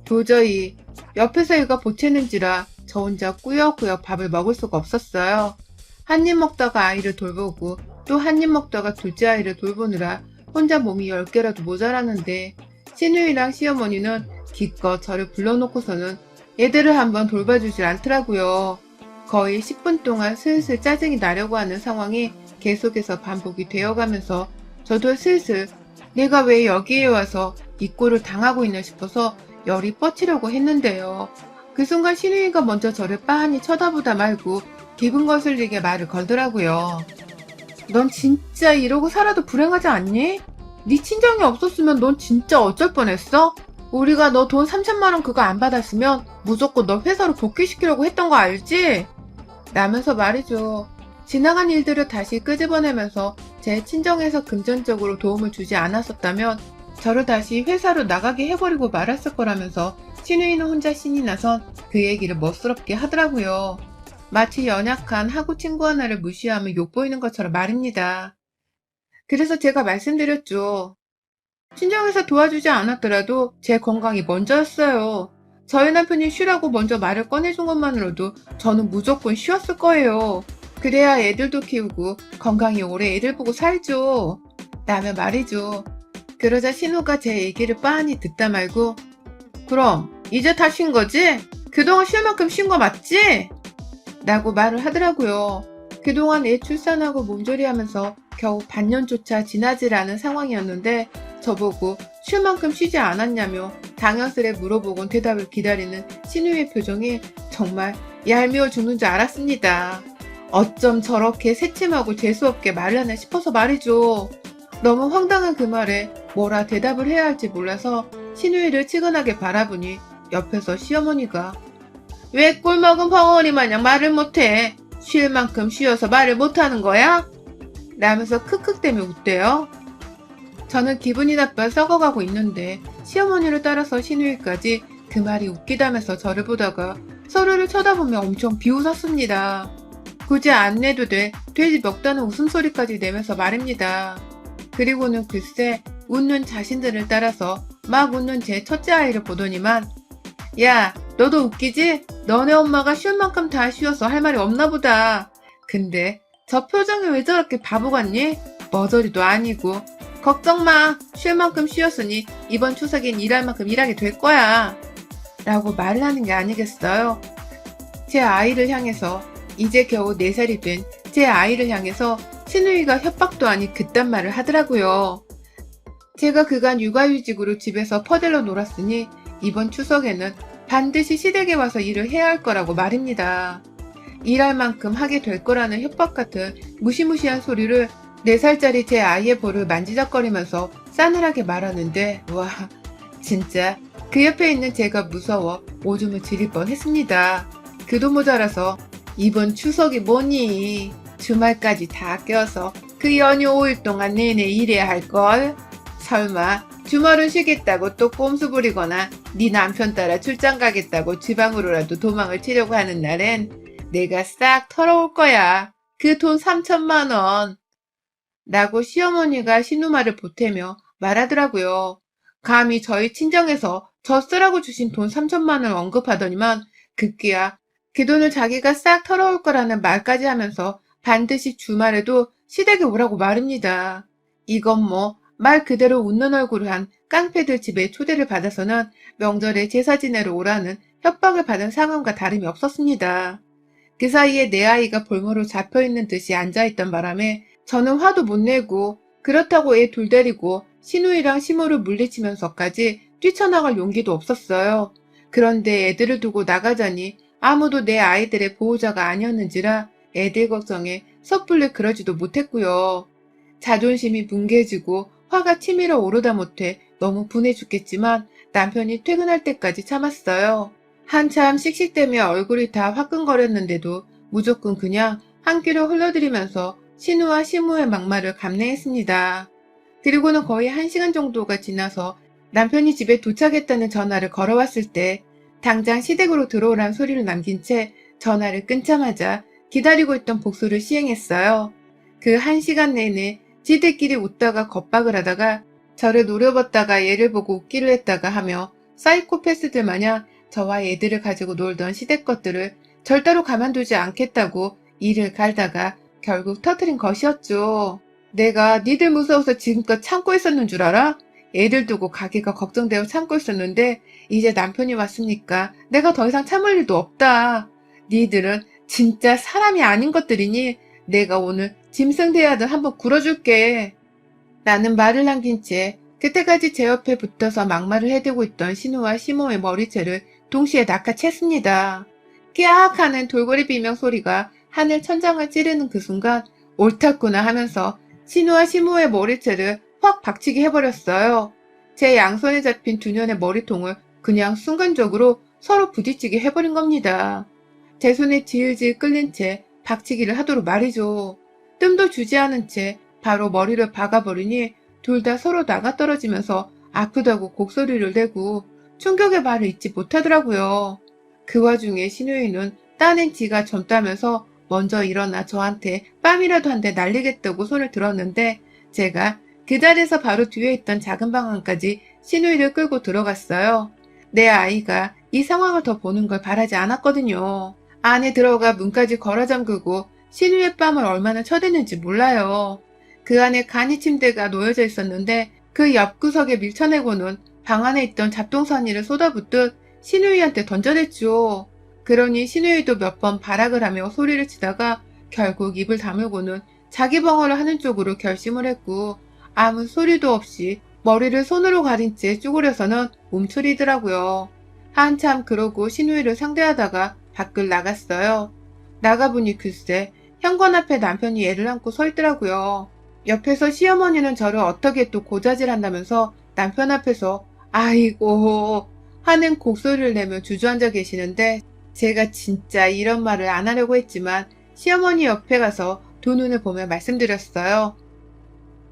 도저히 옆에서 이가 보채는지라 저 혼자 꾸역꾸역 밥을 먹을 수가 없었어요. 한 입 먹다가 아이를 돌보고 또 한 입 먹다가 둘째 아이를 돌보느라 혼자 몸이 10개라도 모자라는데 신우이랑 시어머니는 기껏 저를 불러놓고서는 얘들을 한번 돌봐주질 않더라고요. 거의 10분 동안 슬슬 짜증이 나려고 하는 상황이 계속해서 반복이 되어가면서 저도 슬슬 내가 왜 여기에 와서 이 꼴을 당하고 있나 싶어서 열이 뻗치려고 했는데요. 그 순간 신우이가 먼저 저를 빤히 쳐다보다 말고 기분 거슬리게 말을 걸더라고요. 넌 진짜 이러고 살아도 불행하지 않니? 네 친정이 없었으면 넌 진짜 어쩔 뻔했어? 우리가 너 돈 3천만 원 그거 안 받았으면 무조건 너 회사로 복귀시키려고 했던 거 알지? 라면서 말이죠. 지나간 일들을 다시 끄집어내면서 제 친정에서 금전적으로 도움을 주지 않았었다면 저를 다시 회사로 나가게 해버리고 말았을 거라면서 신우이는 혼자 신이 나선 그 얘기를 멋스럽게 하더라고요. 마치 연약한 하구 친구 하나를 무시하며 욕보이는 것처럼 말입니다. 그래서 제가 말씀드렸죠. 친정에서 도와주지 않았더라도 제 건강이 먼저였어요. 저희 남편이 쉬라고 먼저 말을 꺼내준 것만으로도 저는 무조건 쉬었을 거예요. 그래야 애들도 키우고 건강히 오래 애들 보고 살죠. 라며 말이죠. 그러자 신우가 제 얘기를 빤히 듣다 말고 그럼 이제 다 쉰 거지? 그동안 쉴 만큼 쉰 거 맞지? 라고 말을 하더라고요. 그동안 애 출산하고 몸조리하면서 겨우 반년조차 지나질 않은 상황이었는데 저보고 쉴 만큼 쉬지 않았냐며 당연스레 물어보곤 대답을 기다리는 신우의 표정이 정말 얄미워 죽는 줄 알았습니다. 어쩜 저렇게 새침하고 재수없게 말을 하나 싶어서 말이죠. 너무 황당한 그 말에 뭐라 대답을 해야 할지 몰라서 신우이를 치근하게 바라보니 옆에서 시어머니가 왜 꿀먹은 벙어리 마냥 말을 못해? 쉴 만큼 쉬어서 말을 못하는 거야? 라면서 크크대며 웃대요. 저는 기분이 나빠 썩어가고 있는데 시어머니를 따라서 신우이까지 그 말이 웃기다면서 저를 보다가 서로를 쳐다보며 엄청 비웃었습니다. 굳이 안 내도 돼 돼지 먹다는 웃음소리까지 내면서 말입니다. 그리고는 글쎄 웃는 자신들을 따라서 막 웃는 제 첫째 아이를 보더니만 야 너도 웃기지? 너네 엄마가 쉴 만큼 다 쉬어서 할 말이 없나 보다. 근데 저 표정이 왜 저렇게 바보 같니? 머저리도 아니고 걱정 마. 쉴 만큼 쉬었으니 이번 추석엔 일할 만큼 일하게 될 거야. 라고 말을 하는 게 아니겠어요? 제 아이를 향해서 이제 겨우 4살이 된 제 아이를 향해서 신우이가 협박도 아닌 그딴 말을 하더라고요. 제가 그간 육아휴직으로 집에서 퍼들러 놀았으니 이번 추석에는 반드시 시댁에 와서 일을 해야 할 거라고 말입니다. 일할 만큼 하게 될 거라는 협박 같은 무시무시한 소리를 4살짜리 제 아이의 볼을 만지작거리면서 싸늘하게 말하는데 와 진짜 그 옆에 있는 제가 무서워 오줌을 지릴 뻔했습니다. 그도 모자라서 이번 추석이 뭐니? 주말까지 다 껴서 그 연휴 5일 동안 내내 일해야 할걸? 설마 주말은 쉬겠다고 또 꼼수 부리거나 네 남편 따라 출장 가겠다고 지방으로라도 도망을 치려고 하는 날엔 내가 싹 털어올 거야. 그 돈 3천만 원. 라고 시어머니가 신우말을 보태며 말하더라고요. 감히 저희 친정에서 저 쓰라고 주신 돈 3천만 원을 언급하더니만 급기야 그 돈을 자기가 싹 털어올 거라는 말까지 하면서 반드시 주말에도 시댁에 오라고 말입니다. 이건 뭐 말 그대로 웃는 얼굴을 한 깡패들 집에 초대를 받아서는 명절에 제사 지내러 오라는 협박을 받은 상황과 다름이 없었습니다. 그 사이에 내 아이가 볼모로 잡혀있는 듯이 앉아있던 바람에 저는 화도 못 내고 그렇다고 애 둘 데리고 신우이랑 시모를 물리치면서까지 뛰쳐나갈 용기도 없었어요. 그런데 애들을 두고 나가자니 아무도 내 아이들의 보호자가 아니었는지라 애들 걱정에 섣불리 그러지도 못했고요. 자존심이 뭉개지고 화가 치밀어 오르다 못해 너무 분해 죽겠지만 남편이 퇴근할 때까지 참았어요. 한참 씩씩대며 얼굴이 다 화끈거렸는데도 무조건 그냥 한 귀로 흘러들이면서 신우와 시무의 막말을 감내했습니다. 그리고는 거의 1시간 정도가 지나서 남편이 집에 도착했다는 전화를 걸어왔을 때 당장 시댁으로 들어오란 소리를 남긴 채 전화를 끊자마자 기다리고 있던 복수를 시행했어요. 그 1시간 내내 지들끼리 웃다가 겁박을 하다가 저를 노려봤다가 얘를 보고 웃기를 했다가 하며 사이코패스들 마냥 저와 애들을 가지고 놀던 시댁 것들을 절대로 가만두지 않겠다고 이를 갈다가 결국 터뜨린 것이었죠. 내가 니들 무서워서 지금껏 참고 있었는 줄 알아? 애들 두고 가기가 걱정되어 참고 있었는데 이제 남편이 왔으니까 내가 더 이상 참을 일도 없다. 니들은 진짜 사람이 아닌 것들이니 내가 오늘 짐승대야들 한번 굴어줄게. 나는 말을 남긴 채 그때까지 제 옆에 붙어서 막말을 해대고 있던 신우와 시모의 머리채를 동시에 낚아챘습니다. 끼악 하는 돌고래 비명 소리가 하늘 천장을 찌르는 그 순간 옳았구나 하면서 신우와 시모의 머리채를 확 박치기 해버렸어요. 제 양손에 잡힌 두 년의 머리통을 그냥 순간적으로 서로 부딪히게 해버린 겁니다. 제 손에 질질 끌린 채 박치기를 하도록 말이죠. 뜸도 주지 않은 채 바로 머리를 박아버리니 둘 다 서로 나가떨어지면서 아프다고 곡소리를 내고 충격의 말을 잇지 못하더라고요. 그 와중에 신우이는 따낸 지가 젊다면서 먼저 일어나 저한테 뺨이라도 한 대 날리겠다고 손을 들었는데 제가 그 자리에서 바로 뒤에 있던 작은 방 안까지 신우이를 끌고 들어갔어요. 내 아이가 이 상황을 더 보는 걸 바라지 않았거든요. 안에 들어가 문까지 걸어 잠그고 신우의 뺨을 얼마나 쳐댔는지 몰라요. 그 안에 간이 침대가 놓여져 있었는데 그 옆구석에 밀쳐내고는 방 안에 있던 잡동사니를 쏟아붓듯 신우이한테 던져댔죠. 그러니 신우이도 몇 번 발악을 하며 소리를 치다가 결국 입을 다물고는 자기 방어를 하는 쪽으로 결심을 했고 아무 소리도 없이 머리를 손으로 가린 채 쭈그려서는 움츠리더라고요. 한참 그러고 신우이를 상대하다가 밖을 나갔어요. 나가보니 글쎄 현관 앞에 남편이 애를 안고 서 있더라고요. 옆에서 시어머니는 저를 어떻게 또 고자질한다면서 남편 앞에서 아이고 하는 곡소리를 내며 주저앉아 계시는데 제가 진짜 이런 말을 안 하려고 했지만 시어머니 옆에 가서 두 눈을 보며 말씀드렸어요.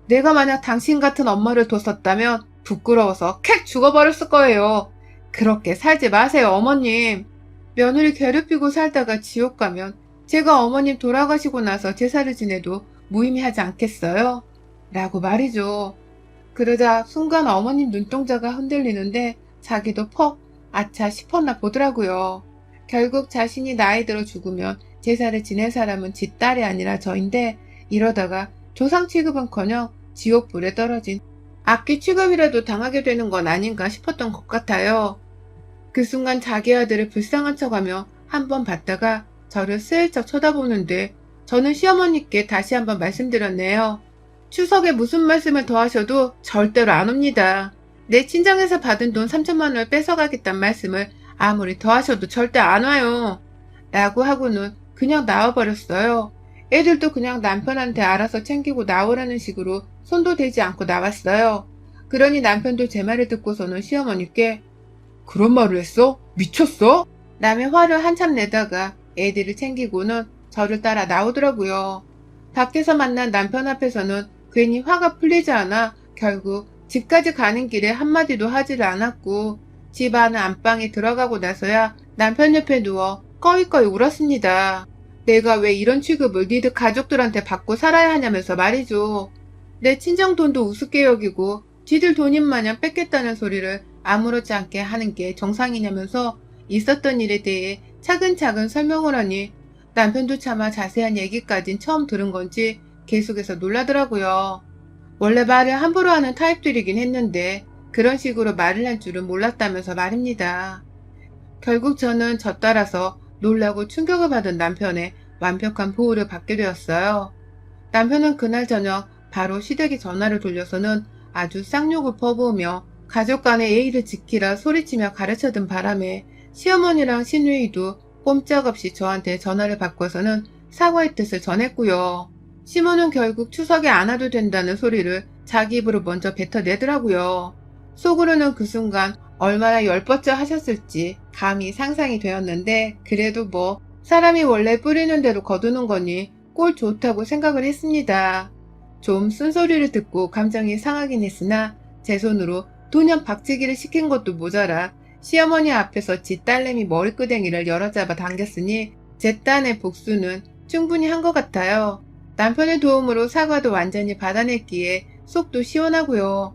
내가 만약 당신 같은 엄마를 뒀었다면 부끄러워서 캣 죽어버렸을 거예요. 그렇게 살지 마세요, 어머님. 며느리 괴롭히고 살다가 지옥 가면 제가 어머님 돌아가시고 나서 제사를 지내도 무의미하지 않겠어요? 라고 말이죠. 그러자 순간 어머님 눈동자가 흔들리는데 자기도 퍽 아차 싶었나 보더라고요. 결국 자신이 나이 들어 죽으면 제사를 지낼 사람은 지 딸이 아니라 저인데 이러다가 조상 취급은커녕 지옥불에 떨어진 악귀 취급이라도 당하게 되는 건 아닌가 싶었던 것 같아요. 그 순간 자기 아들을 불쌍한 척하며 한번 봤다가 저를 슬쩍 쳐다보는데 저는 시어머니께 다시 한번 말씀드렸네요. 추석에 무슨 말씀을 더 하셔도 절대로 안 옵니다. 내 친정에서 받은 돈 3천만 원을 뺏어가겠다는 말씀을 아무리 더 하셔도 절대 안 와요. 라고 하고는 그냥 나와버렸어요. 애들도 그냥 남편한테 알아서 챙기고 나오라는 식으로 손도 대지 않고 나왔어요. 그러니 남편도 제 말을 듣고서는 시어머니께 그런 말을 했어? 미쳤어? 남의 화를 한참 내다가 애들을 챙기고는 저를 따라 나오더라고요. 밖에서 만난 남편 앞에서는 괜히 화가 풀리지 않아 결국 집까지 가는 길에 한마디도 하지를 않았고 집 안은 안방에 들어가고 나서야 남편 옆에 누워 꺼이꺼이 울었습니다. 내가 왜 이런 취급을 니들 가족들한테 받고 살아야 하냐면서 말이죠. 내 친정 돈도 우습게 여기고 지들 돈인 마냥 뺏겠다는 소리를 아무렇지 않게 하는 게 정상이냐면서 있었던 일에 대해 차근차근 설명을 하니 남편도 차마 자세한 얘기까진 처음 들은 건지 계속해서 놀라더라고요. 원래 말을 함부로 하는 타입들이긴 했는데 그런 식으로 말을 할 줄은 몰랐다면서 말입니다. 결국 저는 저 따라서 놀라고 충격을 받은 남편의 완벽한 보호를 받게 되었어요. 남편은 그날 저녁 바로 시댁에 전화를 돌려서는 아주 쌍욕을 퍼부으며 가족 간의 예의를 지키라 소리치며 가르쳐든 바람에 시어머니랑 시누이도 꼼짝없이 저한테 전화를 바꿔서는 사과의 뜻을 전했고요. 시모는 결국 추석에 안 와도 된다는 소리를 자기 입으로 먼저 뱉어내더라고요. 속으로는 그 순간 얼마나 열뻗쳐 하셨을지 감히 상상이 되었는데 그래도 뭐 사람이 원래 뿌리는 대로 거두는 거니 꼴 좋다고 생각을 했습니다. 좀 쓴소리를 듣고 감정이 상하긴 했으나 제 손으로 도년 박치기를 시킨 것도 모자라 시어머니 앞에서 지 딸내미 머리끄댕이를 열어잡아 당겼으니 제 딴의 복수는 충분히 한 것 같아요. 남편의 도움으로 사과도 완전히 받아냈기에 속도 시원하고요.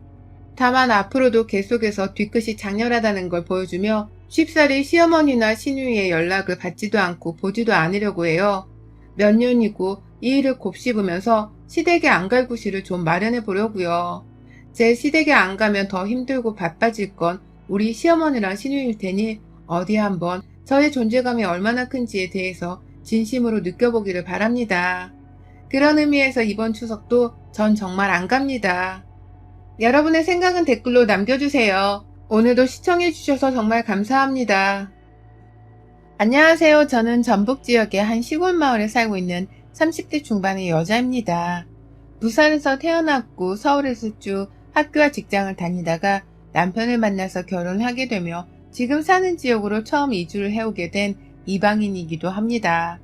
다만 앞으로도 계속해서 뒤끝이 장렬하다는 걸 보여주며 쉽사리 시어머니나 시누이의 연락을 받지도 않고 보지도 않으려고 해요. 몇 년이고 이 일을 곱씹으면서 시댁에 안 갈 구실을 좀 마련해 보려고요. 제 시댁에 안 가면 더 힘들고 바빠질 건 우리 시어머니랑 시누이일 테니 어디 한번 저의 존재감이 얼마나 큰지에 대해서 진심으로 느껴보기를 바랍니다. 그런 의미에서 이번 추석도 전 정말 안 갑니다. 여러분의 생각은 댓글로 남겨주세요. 오늘도 시청해주셔서 정말 감사합니다. 안녕하세요. 저는 전북 지역의 한 시골 마을에 살고 있는 30대 중반의 여자입니다. 부산에서 태어났고 서울에서 쭉 학교와 직장을 다니다가 남편을 만나서 결혼을 하게 되며 지금 사는 지역으로 처음 이주를 해오게 된 이방인이기도 합니다.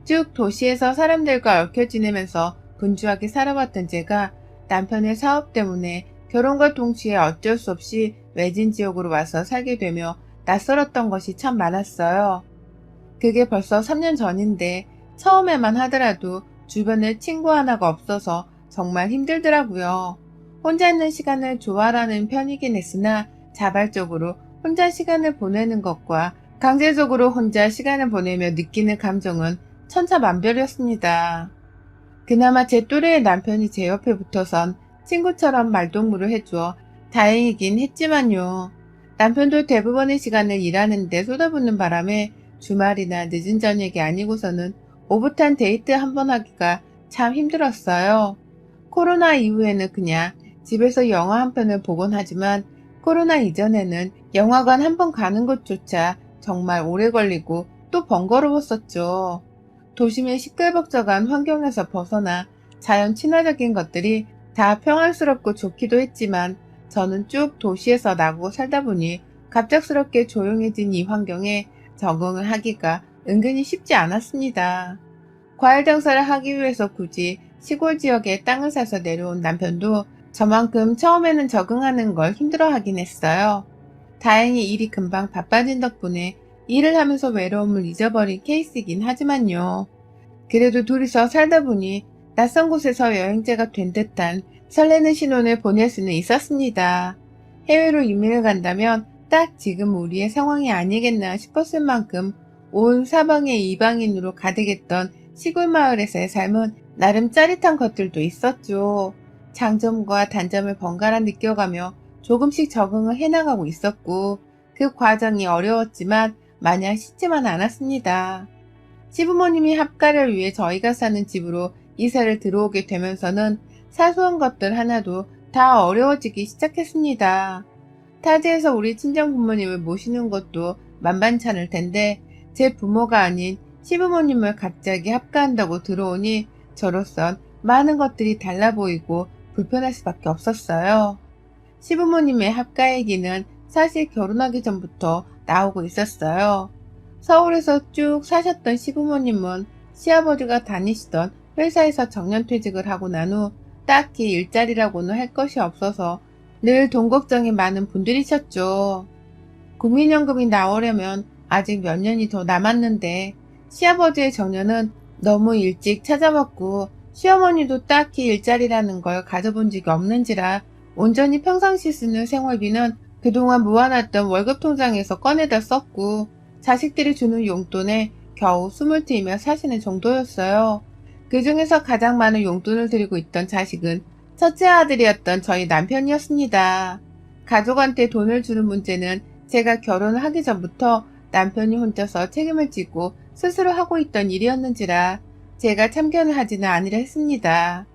쭉 도시에서 사람들과 얽혀 지내면서 분주하게 살아왔던 제가 남편의 사업 때문에 결혼과 동시에 어쩔 수 없이 외진 지역으로 와서 살게 되며 낯설었던 것이 참 많았어요. 그게 벌써 3년 전인데 처음에만 하더라도 주변에 친구 하나가 없어서 정말 힘들더라고요. 혼자 있는 시간을 좋아하는 편이긴 했으나 자발적으로 혼자 시간을 보내는 것과 강제적으로 혼자 시간을 보내며 느끼는 감정은 천차만별이었습니다. 그나마 제 또래의 남편이 제 옆에 붙어선 친구처럼 말동무를 해주어 다행이긴 했지만요. 남편도 대부분의 시간을 일하는데 쏟아붓는 바람에 주말이나 늦은 저녁이 아니고서는 오붓한 데이트 한번 하기가 참 힘들었어요. 코로나 이후에는 그냥 집에서 영화 한 편을 보곤 하지만 코로나 이전에는 영화관 한 번 가는 것조차 정말 오래 걸리고 또 번거로웠었죠. 도심의 시끌벅적한 환경에서 벗어나 자연 친화적인 것들이 다 평안스럽고 좋기도 했지만 저는 쭉 도시에서 나고 살다 보니 갑작스럽게 조용해진 이 환경에 적응을 하기가 은근히 쉽지 않았습니다. 과일 장사를 하기 위해서 굳이 시골 지역에 땅을 사서 내려온 남편도 저만큼 처음에는 적응하는 걸 힘들어하긴 했어요. 다행히 일이 금방 바빠진 덕분에 일을 하면서 외로움을 잊어버린 케이스이긴 하지만요. 그래도 둘이서 살다 보니 낯선 곳에서 여행자가 된 듯한 설레는 신혼을 보낼 수는 있었습니다. 해외로 이민을 간다면 딱 지금 우리의 상황이 아니겠나 싶었을 만큼 온 사방에 이방인으로 가득했던 시골 마을에서의 삶은 나름 짜릿한 것들도 있었죠. 장점과 단점을 번갈아 느껴가며 조금씩 적응을 해나가고 있었고 그 과정이 어려웠지만 마냥 쉽지만 않았습니다. 시부모님이 합가를 위해 저희가 사는 집으로 이사를 들어오게 되면서는 사소한 것들 하나도 다 어려워지기 시작했습니다. 타지에서 우리 친정 부모님을 모시는 것도 만만찮을 텐데 제 부모가 아닌 시부모님을 갑자기 합가한다고 들어오니 저로선 많은 것들이 달라 보이고 불편할 수밖에 없었어요. 시부모님의 합가 얘기는 사실 결혼하기 전부터 나오고 있었어요. 서울에서 쭉 사셨던 시부모님은 시아버지가 다니시던 회사에서 정년퇴직을 하고 난 후 딱히 일자리라고는 할 것이 없어서 늘 돈 걱정이 많은 분들이셨죠. 국민연금이 나오려면 아직 몇 년이 더 남았는데 시아버지의 정년은 너무 일찍 찾아왔고 시어머니도 딱히 일자리라는 걸 가져본 적이 없는지라 온전히 평상시 쓰는 생활비는 그동안 모아놨던 월급 통장에서 꺼내다 썼고 자식들이 주는 용돈에 겨우 숨을 트이며 사시는 정도였어요. 그 중에서 가장 많은 용돈을 들이고 있던 자식은 첫째 아들이었던 저희 남편이었습니다. 가족한테 돈을 주는 문제는 제가 결혼을 하기 전부터 남편이 혼자서 책임을 지고 스스로 하고 있던 일이었는지라 제가 참견을 하지는 않으려 했습니다.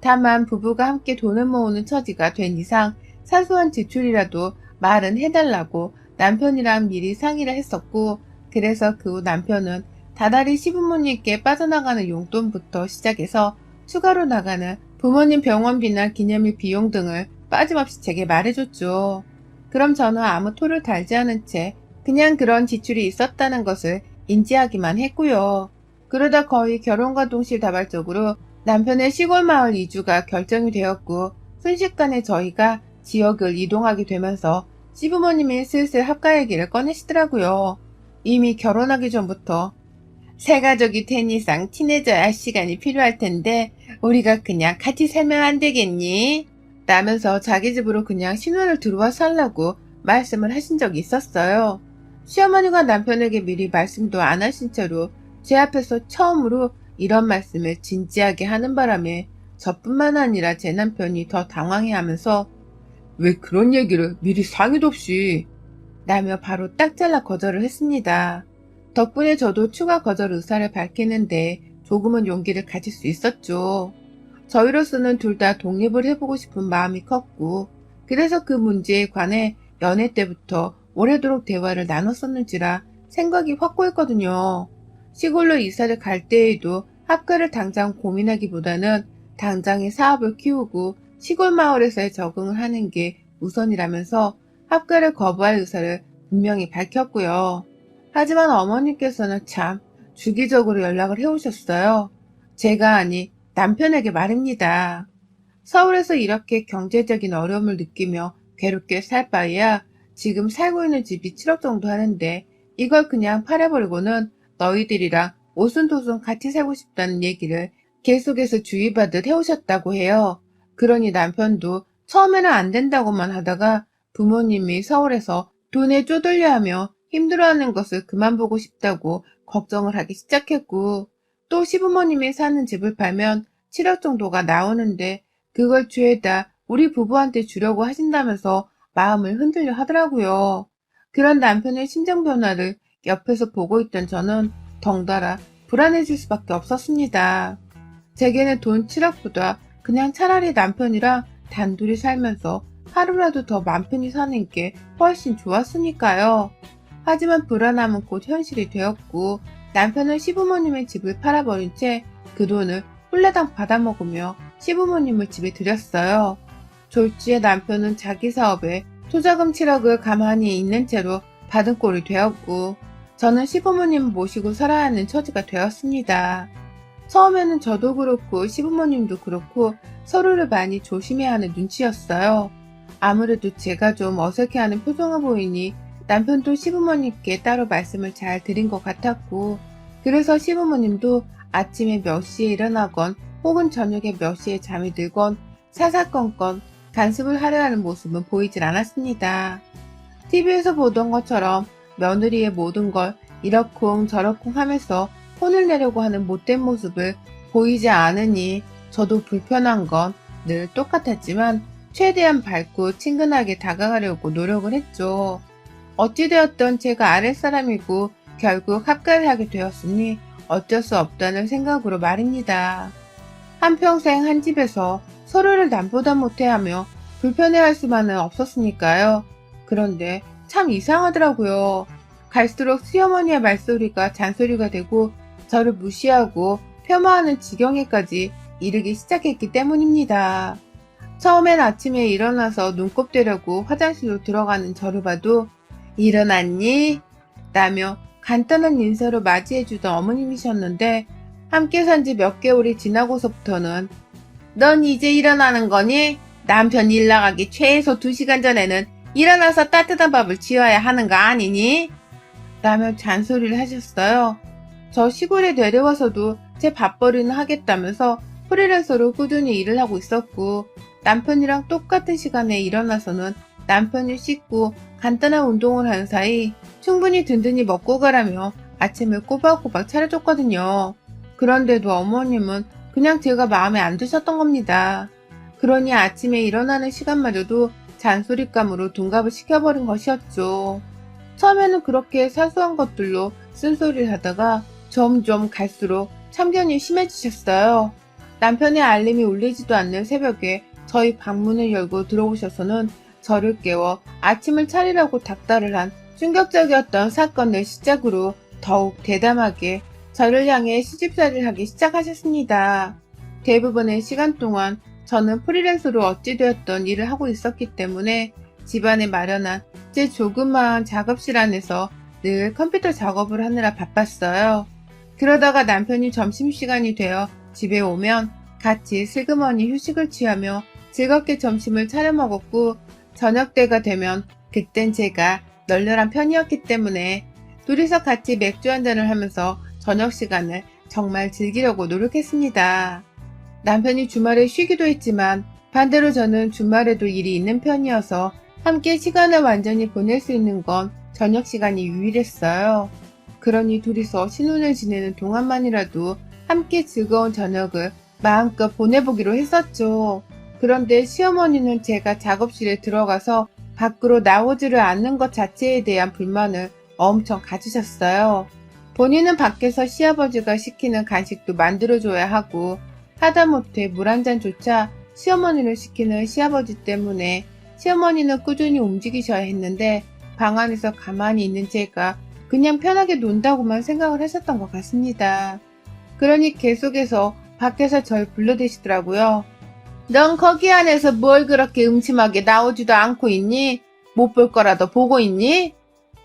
다만 부부가 함께 돈을 모으는 처지가 된 이상 사소한 지출이라도 말은 해달라고 남편이랑 미리 상의를 했었고 그래서 그 후 남편은 다달이 시부모님께 빠져나가는 용돈부터 시작해서 추가로 나가는 부모님 병원비나 기념일 비용 등을 빠짐없이 제게 말해줬죠. 그럼 저는 아무 토를 달지 않은 채 그냥 그런 지출이 있었다는 것을 인지하기만 했고요. 그러다 거의 결혼과 동시다발적으로 남편의 시골 마을 이주가 결정이 되었고 순식간에 저희가 지역을 이동하게 되면서 시부모님이 슬슬 합가 얘기를 꺼내시더라고요. 이미 결혼하기 전부터 새 가족이 된 이상 친해져야 할 시간이 필요할 텐데 우리가 그냥 같이 살면 안 되겠니? 라면서 자기 집으로 그냥 신혼을 들어와 살라고 말씀을 하신 적이 있었어요. 시어머니가 남편에게 미리 말씀도 안 하신 채로 제 앞에서 처음으로 이런 말씀을 진지하게 하는 바람에 저뿐만 아니라 제 남편이 더 당황해하면서 왜 그런 얘기를 미리 상의도 없이 라며 바로 딱 잘라 거절을 했습니다. 덕분에 저도 추가 거절 의사를 밝히는데 조금은 용기를 가질 수 있었죠. 저희로서는 둘 다 독립을 해보고 싶은 마음이 컸고 그래서 그 문제에 관해 연애 때부터 오래도록 대화를 나눴었는지라 생각이 확고했거든요. 시골로 이사를 갈 때에도 학교를 당장 고민하기보다는 당장의 사업을 키우고 시골 마을에서의 적응을 하는 게 우선이라면서 학교를 거부할 의사를 분명히 밝혔고요. 하지만 어머니께서는 참 주기적으로 연락을 해오셨어요. 제가 아니 남편에게 말입니다. 서울에서 이렇게 경제적인 어려움을 느끼며 괴롭게 살 바에야 지금 살고 있는 집이 7억 정도 하는데 이걸 그냥 팔아버리고는 너희들이랑 오순도순 같이 살고 싶다는 얘기를 계속해서 주의받듯 해오셨다고 해요. 그러니 남편도 처음에는 안 된다고만 하다가 부모님이 서울에서 돈에 쪼들려 하며 힘들어하는 것을 그만 보고 싶다고 걱정을 하기 시작했고 또 시부모님이 사는 집을 팔면 7억 정도가 나오는데 그걸 죄다 우리 부부한테 주려고 하신다면서 마음을 흔들려 하더라고요. 그런 남편의 심정 변화를 옆에서 보고 있던 저는 덩달아 불안해질 수밖에 없었습니다. 제게는 돈 7억보다 그냥 차라리 남편이랑 단둘이 살면서 하루라도 더 맘 편히 사는 게 훨씬 좋았으니까요. 하지만 불안함은 곧 현실이 되었고 남편은 시부모님의 집을 팔아버린 채 그 돈을 홀라당 받아먹으며 시부모님을 집에 들였어요. 졸지에 남편은 자기 사업에 투자금 7억을 가만히 있는 채로 받은 꼴이 되었고 저는 시부모님을 모시고 살아야 하는 처지가 되었습니다. 처음에는 저도 그렇고 시부모님도 그렇고 서로를 많이 조심해야 하는 눈치였어요. 아무래도 제가 좀 어색해하는 표정을 보이니 남편도 시부모님께 따로 말씀을 잘 드린 것 같았고 그래서 시부모님도 아침에 몇 시에 일어나건 혹은 저녁에 몇 시에 잠이 들건 사사건건 간섭을 하려 하는 모습은 보이질 않았습니다. TV에서 보던 것처럼 며느리의 모든 걸 이러쿵 저러쿵 하면서 혼을 내려고 하는 못된 모습을 보이지 않으니 저도 불편한 건 늘 똑같았지만 최대한 밝고 친근하게 다가가려고 노력을 했죠. 어찌되었던 제가 아랫사람이고 결국 합가를 하게 되었으니 어쩔 수 없다는 생각으로 말입니다. 한평생 한 집에서 서로를 남보다 못해하며 불편해할 수만은 없었으니까요. 그런데 참 이상하더라고요. 갈수록 시어머니의 말소리가 잔소리가 되고 저를 무시하고 폄하하는 지경에까지 이르기 시작했기 때문입니다. 처음엔 아침에 일어나서 눈곱 대려고 화장실로 들어가는 저를 봐도 일어났니? 라며 간단한 인사로 맞이해주던 어머님이셨는데 함께 산 지 몇 개월이 지나고서부터는 넌 이제 일어나는 거니? 남편 일 나가기 최소 2시간 전에는 일어나서 따뜻한 밥을 지어야 하는 거 아니니? 라며 잔소리를 하셨어요. 저 시골에 내려와서도 제 밥벌이는 하겠다면서 프리랜서로 꾸준히 일을 하고 있었고 남편이랑 똑같은 시간에 일어나서는 남편이 씻고 간단한 운동을 한 사이 충분히 든든히 먹고 가라며 아침을 꼬박꼬박 차려줬거든요. 그런데도 어머님은 그냥 제가 마음에 안 드셨던 겁니다. 그러니 아침에 일어나는 시간마저도 잔소리감으로 둔갑을 시켜버린 것이었죠. 처음에는 그렇게 사소한 것들로 쓴소리를 하다가 점점 갈수록 참견이 심해지셨어요. 남편의 알림이 울리지도 않는 새벽에 저희 방문을 열고 들어오셔서는 저를 깨워 아침을 차리라고 닥달을 한 충격적이었던 사건을 시작으로 더욱 대담하게 저를 향해 시집살이를 하기 시작하셨습니다. 대부분의 시간 동안 저는 프리랜서로 어찌되었던 일을 하고 있었기 때문에 집안에 마련한 제 조그마한 작업실 안에서 늘 컴퓨터 작업을 하느라 바빴어요. 그러다가 남편이 점심시간이 되어 집에 오면 같이 슬그머니 휴식을 취하며 즐겁게 점심을 차려 먹었고, 저녁 때가 되면 그땐 제가 널널한 편이었기 때문에 둘이서 같이 맥주 한잔을 하면서 저녁 시간을 정말 즐기려고 노력했습니다. 남편이 주말에 쉬기도 했지만 반대로 저는 주말에도 일이 있는 편이어서 함께 시간을 완전히 보낼 수 있는 건 저녁 시간이 유일했어요. 그러니 둘이서 신혼을 지내는 동안만이라도 함께 즐거운 저녁을 마음껏 보내보기로 했었죠. 그런데 시어머니는 제가 작업실에 들어가서 밖으로 나오지를 않는 것 자체에 대한 불만을 엄청 가지셨어요. 본인은 밖에서 시아버지가 시키는 간식도 만들어줘야 하고, 하다못해 물 한 잔조차 시어머니를 시키는 시아버지 때문에 시어머니는 꾸준히 움직이셔야 했는데, 방 안에서 가만히 있는 제가 그냥 편하게 논다고만 생각을 하셨던 것 같습니다. 그러니 계속해서 밖에서 절 불러대시더라고요. 넌 거기 안에서 뭘 그렇게 음침하게 나오지도 않고 있니? 못 볼 거라도 보고 있니?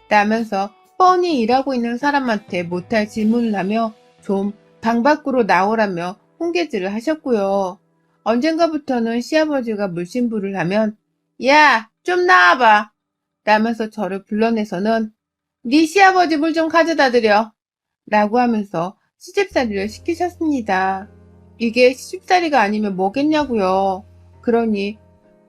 라면서 뻔히 일하고 있는 사람한테 못할 질문을 하며 좀 방 밖으로 나오라며 훈계질을 하셨고요. 언젠가부터는 시아버지가 물심부를 하면 야, 좀 나와봐 라면서 저를 불러내서는 네 시아버지 물 좀 가져다 드려 라고 하면서 시집살이를 시키셨습니다. 이게 시집살이가 아니면 뭐겠냐고요. 그러니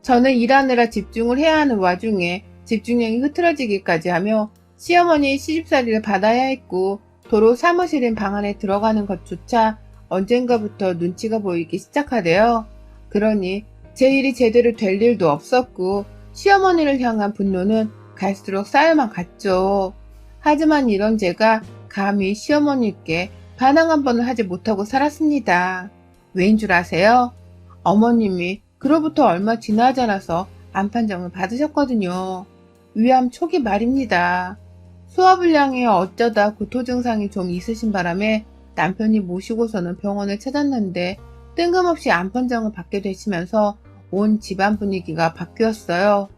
저는 일하느라 집중을 해야 하는 와중에 집중력이 흐트러지기까지 하며 시어머니의 시집살이를 받아야 했고, 도로 사무실인 방 안에 들어가는 것조차 언젠가부터 눈치가 보이기 시작하대요. 그러니 제 일이 제대로 될 일도 없었고 시어머니를 향한 분노는 갈수록 쌓여만 갔죠. 하지만 이런 제가 감히 시어머니께 반항 한 번을 하지 못하고 살았습니다. 왜인 줄 아세요? 어머님이 그로부터 얼마 지나지 않아서 암판정을 받으셨거든요. 위암 초기 말입니다. 소화불량에 어쩌다 구토 증상이 좀 있으신 바람에 남편이 모시고서는 병원을 찾았는데 뜬금없이 암판정을 받게 되시면서 온 집안 분위기가 바뀌었어요.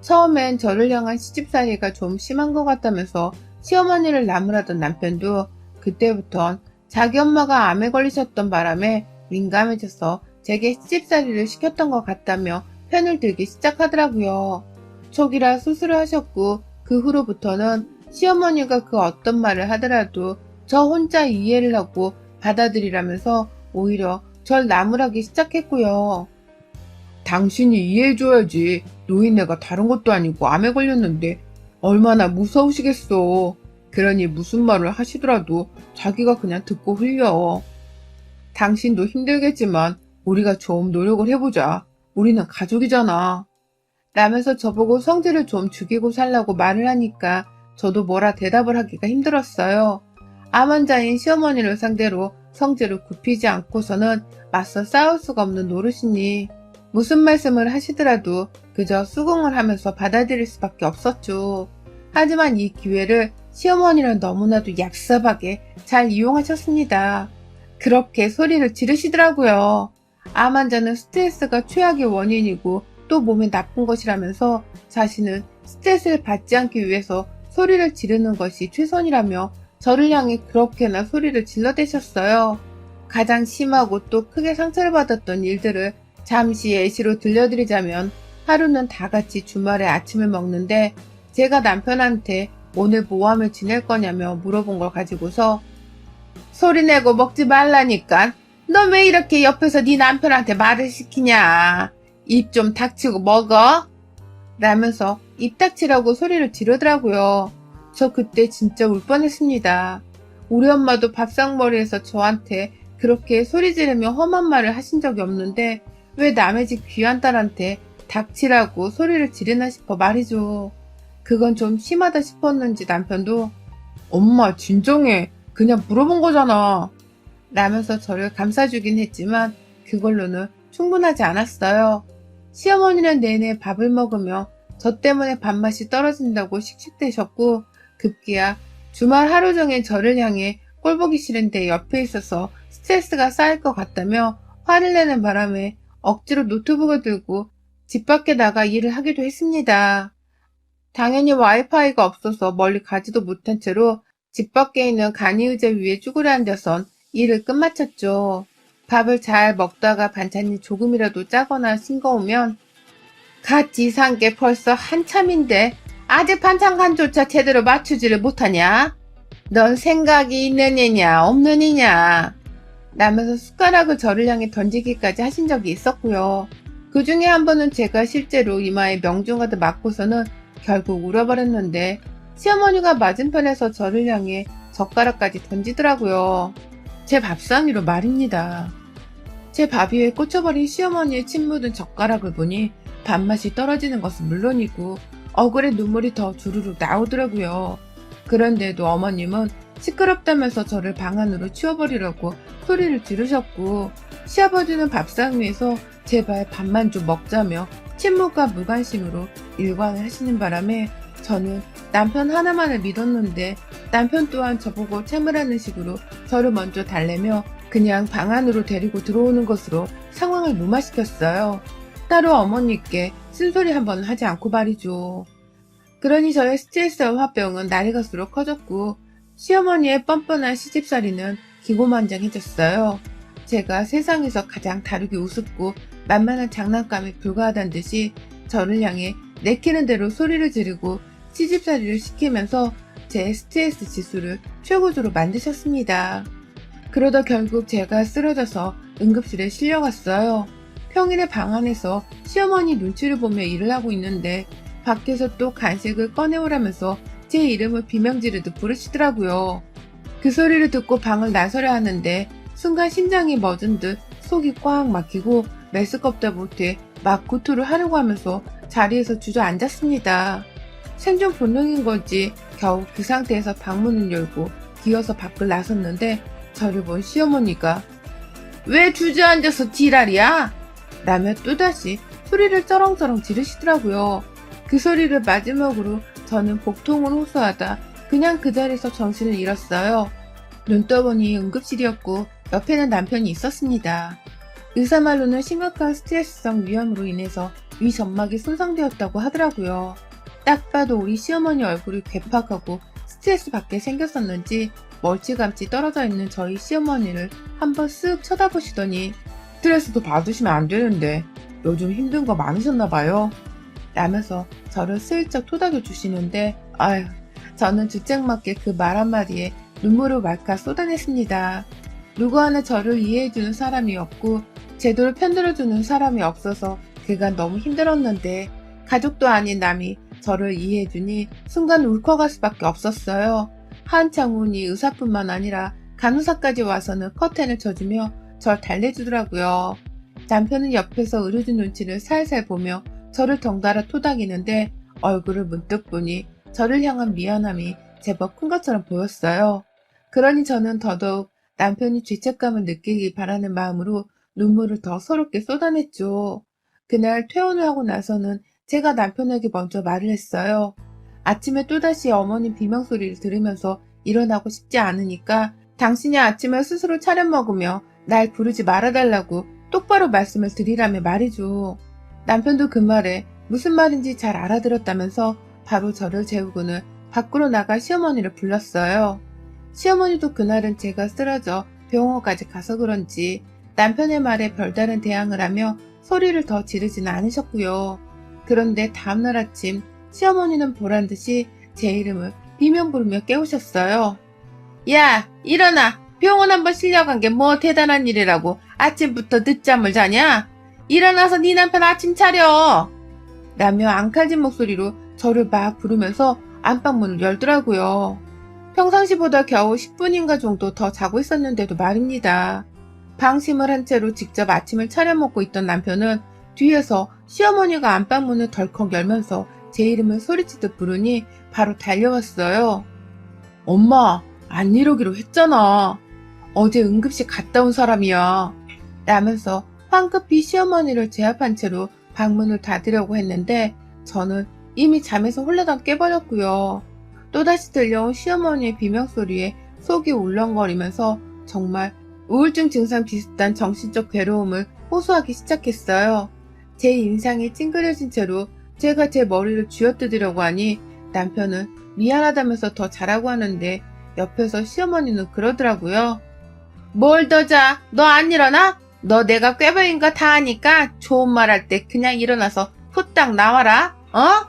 처음엔 저를 향한 시집살이가 좀 심한 것 같다면서 시어머니를 나무라던 남편도 그때부턴 자기 엄마가 암에 걸리셨던 바람에 민감해져서 제게 시집살이를 시켰던 것 같다며 편을 들기 시작하더라고요. 초기라 수술을 하셨고 그 후로부터는 시어머니가 그 어떤 말을 하더라도 저 혼자 이해를 하고 받아들이라면서 오히려 절 나무라기 시작했고요. 당신이 이해해줘야지. 노인네가 다른 것도 아니고 암에 걸렸는데 얼마나 무서우시겠어. 그러니 무슨 말을 하시더라도 자기가 그냥 듣고 흘려. 당신도 힘들겠지만 우리가 좀 노력을 해보자. 우리는 가족이잖아. 라면서 저보고 성질을 좀 죽이고 살라고 말을 하니까 저도 뭐라 대답을 하기가 힘들었어요. 암 환자인 시어머니를 상대로 성질을 굽히지 않고서는 맞서 싸울 수가 없는 노릇이니 무슨 말씀을 하시더라도 그저 수긍을 하면서 받아들일 수밖에 없었죠. 하지만 이 기회를 시어머니는 너무나도 얍삽하게 잘 이용하셨습니다. 그렇게 소리를 지르시더라고요. 암 환자는 스트레스가 최악의 원인이고 또 몸에 나쁜 것이라면서 자신은 스트레스를 받지 않기 위해서 소리를 지르는 것이 최선이라며 저를 향해 그렇게나 소리를 질러대셨어요. 가장 심하고 또 크게 상처를 받았던 일들을 잠시 예시로 들려드리자면 하루는 다 같이 주말에 아침을 먹는데 제가 남편한테 오늘 모함을 지낼 거냐며 물어본 걸 가지고서 소리내고 먹지 말라니까. 너 왜 이렇게 옆에서 네 남편한테 말을 시키냐. 입 좀 닥치고 먹어. 라면서 입 닥치라고 소리를 지르더라고요. 저 그때 진짜 울 뻔했습니다. 우리 엄마도 밥상머리에서 저한테 그렇게 소리 지르며 험한 말을 하신 적이 없는데 왜 남의 집 귀한 딸한테 닥치라고 소리를 지르나 싶어 말이죠. 그건 좀 심하다 싶었는지 남편도 엄마 진정해. 그냥 물어본 거잖아. 라면서 저를 감싸주긴 했지만 그걸로는 충분하지 않았어요. 시어머니는 내내 밥을 먹으며 저 때문에 밥맛이 떨어진다고 씩씩대셨고 급기야 주말 하루 종일 저를 향해 꼴보기 싫은데 옆에 있어서 스트레스가 쌓일 것 같다며 화를 내는 바람에 억지로 노트북을 들고 집 밖에 나가 일을 하기도 했습니다. 당연히 와이파이가 없어서 멀리 가지도 못한 채로 집 밖에 있는 간이의자 위에 쭈그려 앉아선 일을 끝마쳤죠. 밥을 잘 먹다가 반찬이 조금이라도 짜거나 싱거우면 같이 산 게 벌써 한참인데 아직 반찬 간조차 제대로 맞추지를 못하냐? 넌 생각이 있는 애냐 없는 애냐? 라면서 숟가락을 저를 향해 던지기까지 하신 적이 있었고요. 그 중에 한 번은 제가 실제로 이마에 명중가득 맞고서는 결국 울어버렸는데 시어머니가 맞은편에서 저를 향해 젓가락까지 던지더라고요. 제 밥상위로 말입니다. 제 밥 위에 꽂혀버린 시어머니의 침 묻은 젓가락을 보니 밥맛이 떨어지는 것은 물론이고 억울해 눈물이 더 주르륵 나오더라고요. 그런데도 어머님은 시끄럽다면서 저를 방 안으로 치워버리려고 소리를 지르셨고 시아버지는 밥상 위에서 제발 밥만 좀 먹자며 침묵과 무관심으로 일관을 하시는 바람에 저는 남편 하나만을 믿었는데 남편 또한 저보고 참으라는 식으로 저를 먼저 달래며 그냥 방 안으로 데리고 들어오는 것으로 상황을 무마시켰어요. 따로 어머니께 쓴소리 한 번 하지 않고 말이죠. 그러니 저의 스트레스와 화병은 날이 갈수록 커졌고 시어머니의 뻔뻔한 시집살이는 기고만장해졌어요. 제가 세상에서 가장 다루기 우습고 만만한 장난감에 불과하다는 듯이 저를 향해 내키는 대로 소리를 지르고 시집살이를 시키면서 제 스트레스 지수를 최고조로 만드셨습니다. 그러다 결국 제가 쓰러져서 응급실에 실려갔어요. 평일에 방 안에서 시어머니 눈치를 보며 일을 하고 있는데 밖에서 또 간식을 꺼내오라면서 제 이름을 비명지르듯 부르시더라고요. 그 소리를 듣고 방을 나서려 하는데 순간 심장이 멎은 듯 속이 꽉 막히고 메스껍다 못해 막 구토를 하려고 하면서 자리에서 주저앉았습니다. 생존 본능인 건지 겨우 그 상태에서 방문을 열고 기어서 밖을 나섰는데 저를 본 시어머니가 왜 주저앉아서 지랄이야? 라며 또다시 소리를 쩌렁쩌렁 지르시더라고요. 그 소리를 마지막으로 저는 복통을 호소하다 그냥 그 자리에서 정신을 잃었어요. 눈 떠보니 응급실이었고 옆에는 남편이 있었습니다. 의사 말로는 심각한 스트레스성 위염으로 인해서 위 점막이 손상되었다고 하더라고요. 딱 봐도 우리 시어머니 얼굴이 괴팍하고 스트레스 받게 생겼었는지 멀찌감치 떨어져 있는 저희 시어머니를 한번 쓱 쳐다보시더니 스트레스도 받으시면 안 되는데 요즘 힘든 거 많으셨나봐요. 라면서 저를 슬쩍 토닥여 주시는데 아휴 저는 주책맞게 그 말 한마디에 눈물을 왈칵 쏟아냈습니다. 누구 하나 저를 이해해주는 사람이 없고 제대로 편들어주는 사람이 없어서 그간 너무 힘들었는데 가족도 아닌 남이 저를 이해해주니 순간 울컥할 수밖에 없었어요. 한창 후니 의사뿐만 아니라 간호사까지 와서는 커튼을 쳐주며 절 달래주더라고요. 남편은 옆에서 의료진 눈치를 살살 보며 저를 덩달아 토닥이는데 얼굴을 문득 보니 저를 향한 미안함이 제법 큰 것처럼 보였어요. 그러니 저는 더더욱 남편이 죄책감을 느끼길 바라는 마음으로 눈물을 더 서럽게 쏟아냈죠. 그날 퇴원을 하고 나서는 제가 남편에게 먼저 말을 했어요. 아침에 또다시 어머님 비명소리를 들으면서 일어나고 싶지 않으니까 당신이 아침을 스스로 차려 먹으며 날 부르지 말아달라고 똑바로 말씀을 드리라며 말이죠. 남편도 그 말에 무슨 말인지 잘 알아들었다면서 바로 저를 재우고는 밖으로 나가 시어머니를 불렀어요. 시어머니도 그날은 제가 쓰러져 병원까지 가서 그런지 남편의 말에 별다른 대항을 하며 소리를 더 지르지는 않으셨고요. 그런데 다음날 아침 시어머니는 보란듯이 제 이름을 비명 부르며 깨우셨어요. 야, 일어나! 병원 한번 실려간 게 뭐 대단한 일이라고 아침부터 늦잠을 자냐? 일어나서 네 남편 아침 차려! 라며 앙칼진 목소리로 저를 막 부르면서 안방문을 열더라고요. 평상시보다 겨우 10분인가 정도 더 자고 있었는데도 말입니다. 방심을 한 채로 직접 아침을 차려 먹고 있던 남편은 뒤에서 시어머니가 안방문을 덜컥 열면서 제 이름을 소리치듯 부르니 바로 달려왔어요. 엄마, 안 이러기로 했잖아. 어제 응급실 갔다 온 사람이야. 라면서 황급히 시어머니를 제압한 채로 방문을 닫으려고 했는데 저는 이미 잠에서 홀라당 깨버렸고요. 또다시 들려온 시어머니의 비명소리에 속이 울렁거리면서 정말 우울증 증상 비슷한 정신적 괴로움을 호소하기 시작했어요. 제 인상이 찡그려진 채로 제가 제 머리를 쥐어뜯으려고 하니 남편은 미안하다면서 더 자라고 하는데 옆에서 시어머니는 그러더라고요. 뭘 더 자? 너 안 일어나? 너 내가 꾀병인 거 다 아니까 좋은 말 할 때 그냥 일어나서 후딱 나와라. 어?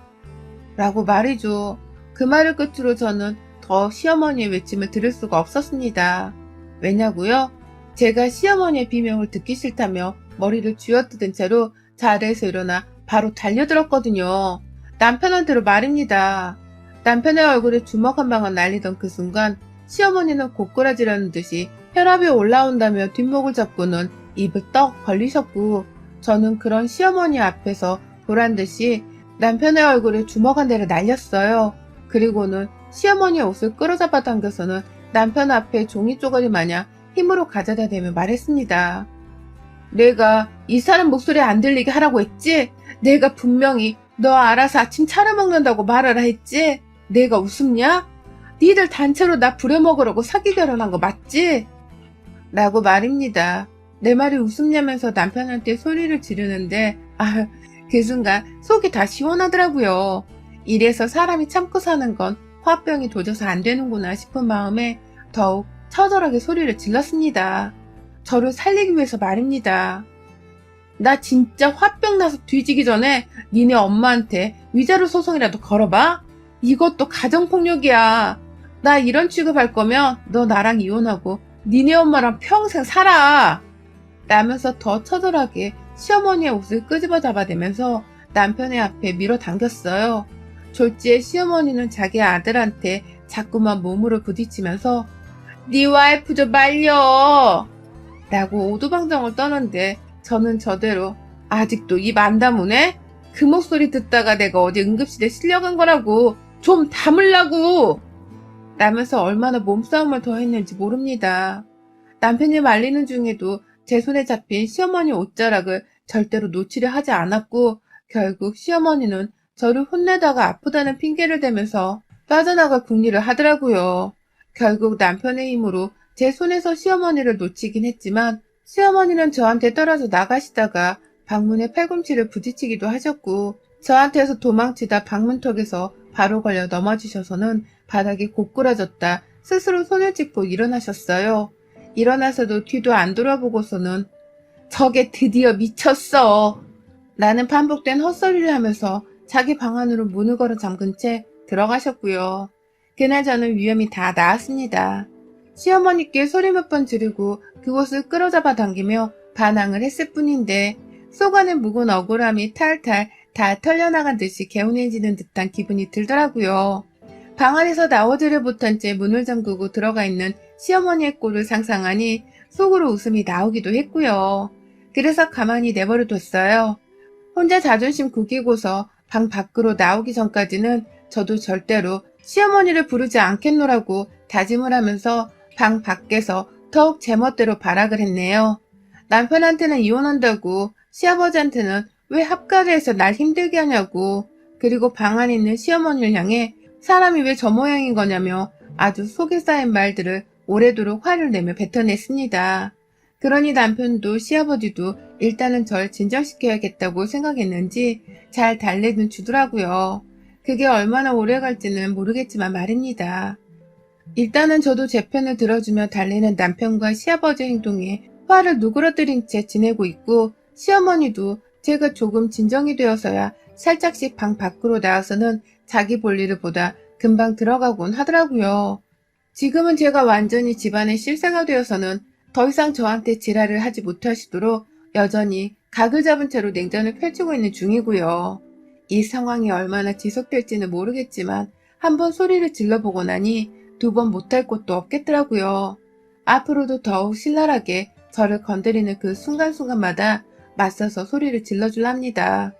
라고 말이죠. 그 말을 끝으로 저는 더 시어머니의 외침을 들을 수가 없었습니다. 왜냐고요? 제가 시어머니의 비명을 듣기 싫다며 머리를 쥐어뜯은 채로 자리에서 일어나 바로 달려들었거든요. 남편한테로 말입니다. 남편의 얼굴에 주먹 한 방울 날리던 그 순간 시어머니는 고꾸라지라는 듯이 혈압이 올라온다며 뒷목을 잡고는 입을 떡 벌리셨고 저는 그런 시어머니 앞에서 보란듯이 남편의 얼굴에 주먹 한 대를 날렸어요. 그리고는 시어머니의 옷을 끌어잡아 당겨서는 남편 앞에 종이 쪼가리 마냥 힘으로 가져다 대며 말했습니다. 내가 이 사람 목소리 안 들리게 하라고 했지? 내가 분명히 너 알아서 아침 차려 먹는다고 말하라 했지? 내가 우습냐? 니들 단체로 나 부려먹으려고 사기 결혼한 거 맞지? 라고 말입니다. 내 말이 우습냐면서 남편한테 소리를 지르는데 그 순간 속이 다 시원하더라고요. 이래서 사람이 참고 사는 건 화병이 도져서 안 되는구나 싶은 마음에 더욱 처절하게 소리를 질렀습니다. 저를 살리기 위해서 말입니다. 나 진짜 화병 나서 뒤지기 전에 니네 엄마한테 위자료 소송이라도 걸어봐? 이것도 가정폭력이야. 나 이런 취급할 거면 너 나랑 이혼하고 니네 엄마랑 평생 살아. 라면서 더 처절하게 시어머니의 옷을 끄집어 잡아대면서 남편의 앞에 밀어당겼어요. 졸지에 시어머니는 자기 아들한테 자꾸만 몸으로 부딪히면서 네 와이프 좀 말려 라고 오두방정을 떠는데 저는 저대로 아직도 입 안 다무네? 그 목소리 듣다가 내가 어디 응급실에 실려간 거라고 좀 담으려고 라면서 얼마나 몸싸움을 더 했는지 모릅니다. 남편이 말리는 중에도 제 손에 잡힌 시어머니 옷자락을 절대로 놓치려 하지 않았고 결국 시어머니는 저를 혼내다가 아프다는 핑계를 대면서 빠져나갈 궁리를 하더라고요. 결국 남편의 힘으로 제 손에서 시어머니를 놓치긴 했지만 시어머니는 저한테 떨어져 나가시다가 방문에 팔꿈치를 부딪히기도 하셨고 저한테서 도망치다 방문턱에서 바로 걸려 넘어지셔서는 바닥에 고꾸라졌다 스스로 손을 짚고 일어나셨어요. 일어나서도 뒤도 안 돌아보고서는 저게 드디어 미쳤어 라는 반복된 헛소리를 하면서 자기 방 안으로 문을 걸어 잠근 채 들어가셨고요. 그날 저는 위험이 다 나았습니다. 시어머니께 소리 몇 번 지르고 그곳을 끌어잡아 당기며 반항을 했을 뿐인데 속 안에 묵은 억울함이 탈탈 다 털려나간 듯이 개운해지는 듯한 기분이 들더라고요. 방 안에서 나오지를 못한 채 문을 잠그고 들어가 있는 시어머니의 꼴을 상상하니 속으로 웃음이 나오기도 했고요. 그래서 가만히 내버려 뒀어요. 혼자 자존심 구기고서 방 밖으로 나오기 전까지는 저도 절대로 시어머니를 부르지 않겠노라고 다짐을 하면서 방 밖에서 더욱 제멋대로 발악을 했네요. 남편한테는 이혼한다고 시아버지한테는 왜 합가리에서 날 힘들게 하냐고 그리고 방 안에 있는 시어머니를 향해 사람이 왜 저 모양인 거냐며 아주 속에 쌓인 말들을 오래도록 화를 내며 뱉어냈습니다. 그러니 남편도 시아버지도 일단은 절 진정시켜야겠다고 생각했는지 잘 달래는 주더라고요. 그게 얼마나 오래 갈지는 모르겠지만 말입니다. 일단은 저도 제 편을 들어주며 달래는 남편과 시아버지 행동에 화를 누그러뜨린 채 지내고 있고 시어머니도 제가 조금 진정이 되어서야 살짝씩 방 밖으로 나와서는 자기 볼일을 보다 금방 들어가곤 하더라고요. 지금은 제가 완전히 집안의 실세가 되어서는 더 이상 저한테 지랄을 하지 못하시도록 여전히 각을 잡은 채로 냉전을 펼치고 있는 중이고요. 이 상황이 얼마나 지속될지는 모르겠지만 한번 소리를 질러보고 나니 두 번 못할 곳도 없겠더라고요. 앞으로도 더욱 신랄하게 저를 건드리는 그 순간순간마다 맞서서 소리를 질러줄랍니다.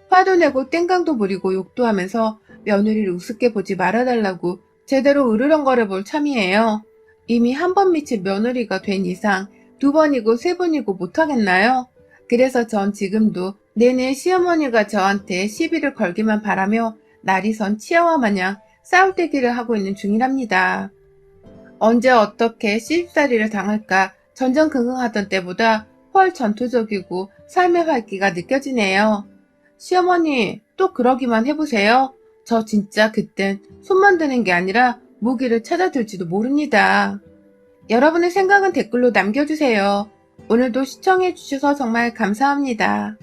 화도 내고 땡깡도 부리고 욕도 하면서 며느리를 우습게 보지 말아달라고 제대로 으르렁거려 볼 참이에요. 이미 한 번 미친 며느리가 된 이상 두 번이고 세 번이고 못하겠나요? 그래서 전 지금도 내내 시어머니가 저한테 시비를 걸기만 바라며 날이 선 치아와 마냥 싸울때기를 하고 있는 중이랍니다. 언제 어떻게 시집살이를 당할까 전전긍긍하던 때보다 훨 전투적이고 삶의 활기가 느껴지네요. 시어머니, 또 그러기만 해보세요. 저 진짜 그땐 손만 드는 게 아니라 무기를 찾아들지도 모릅니다. 여러분의 생각은 댓글로 남겨주세요. 오늘도 시청해주셔서 정말 감사합니다.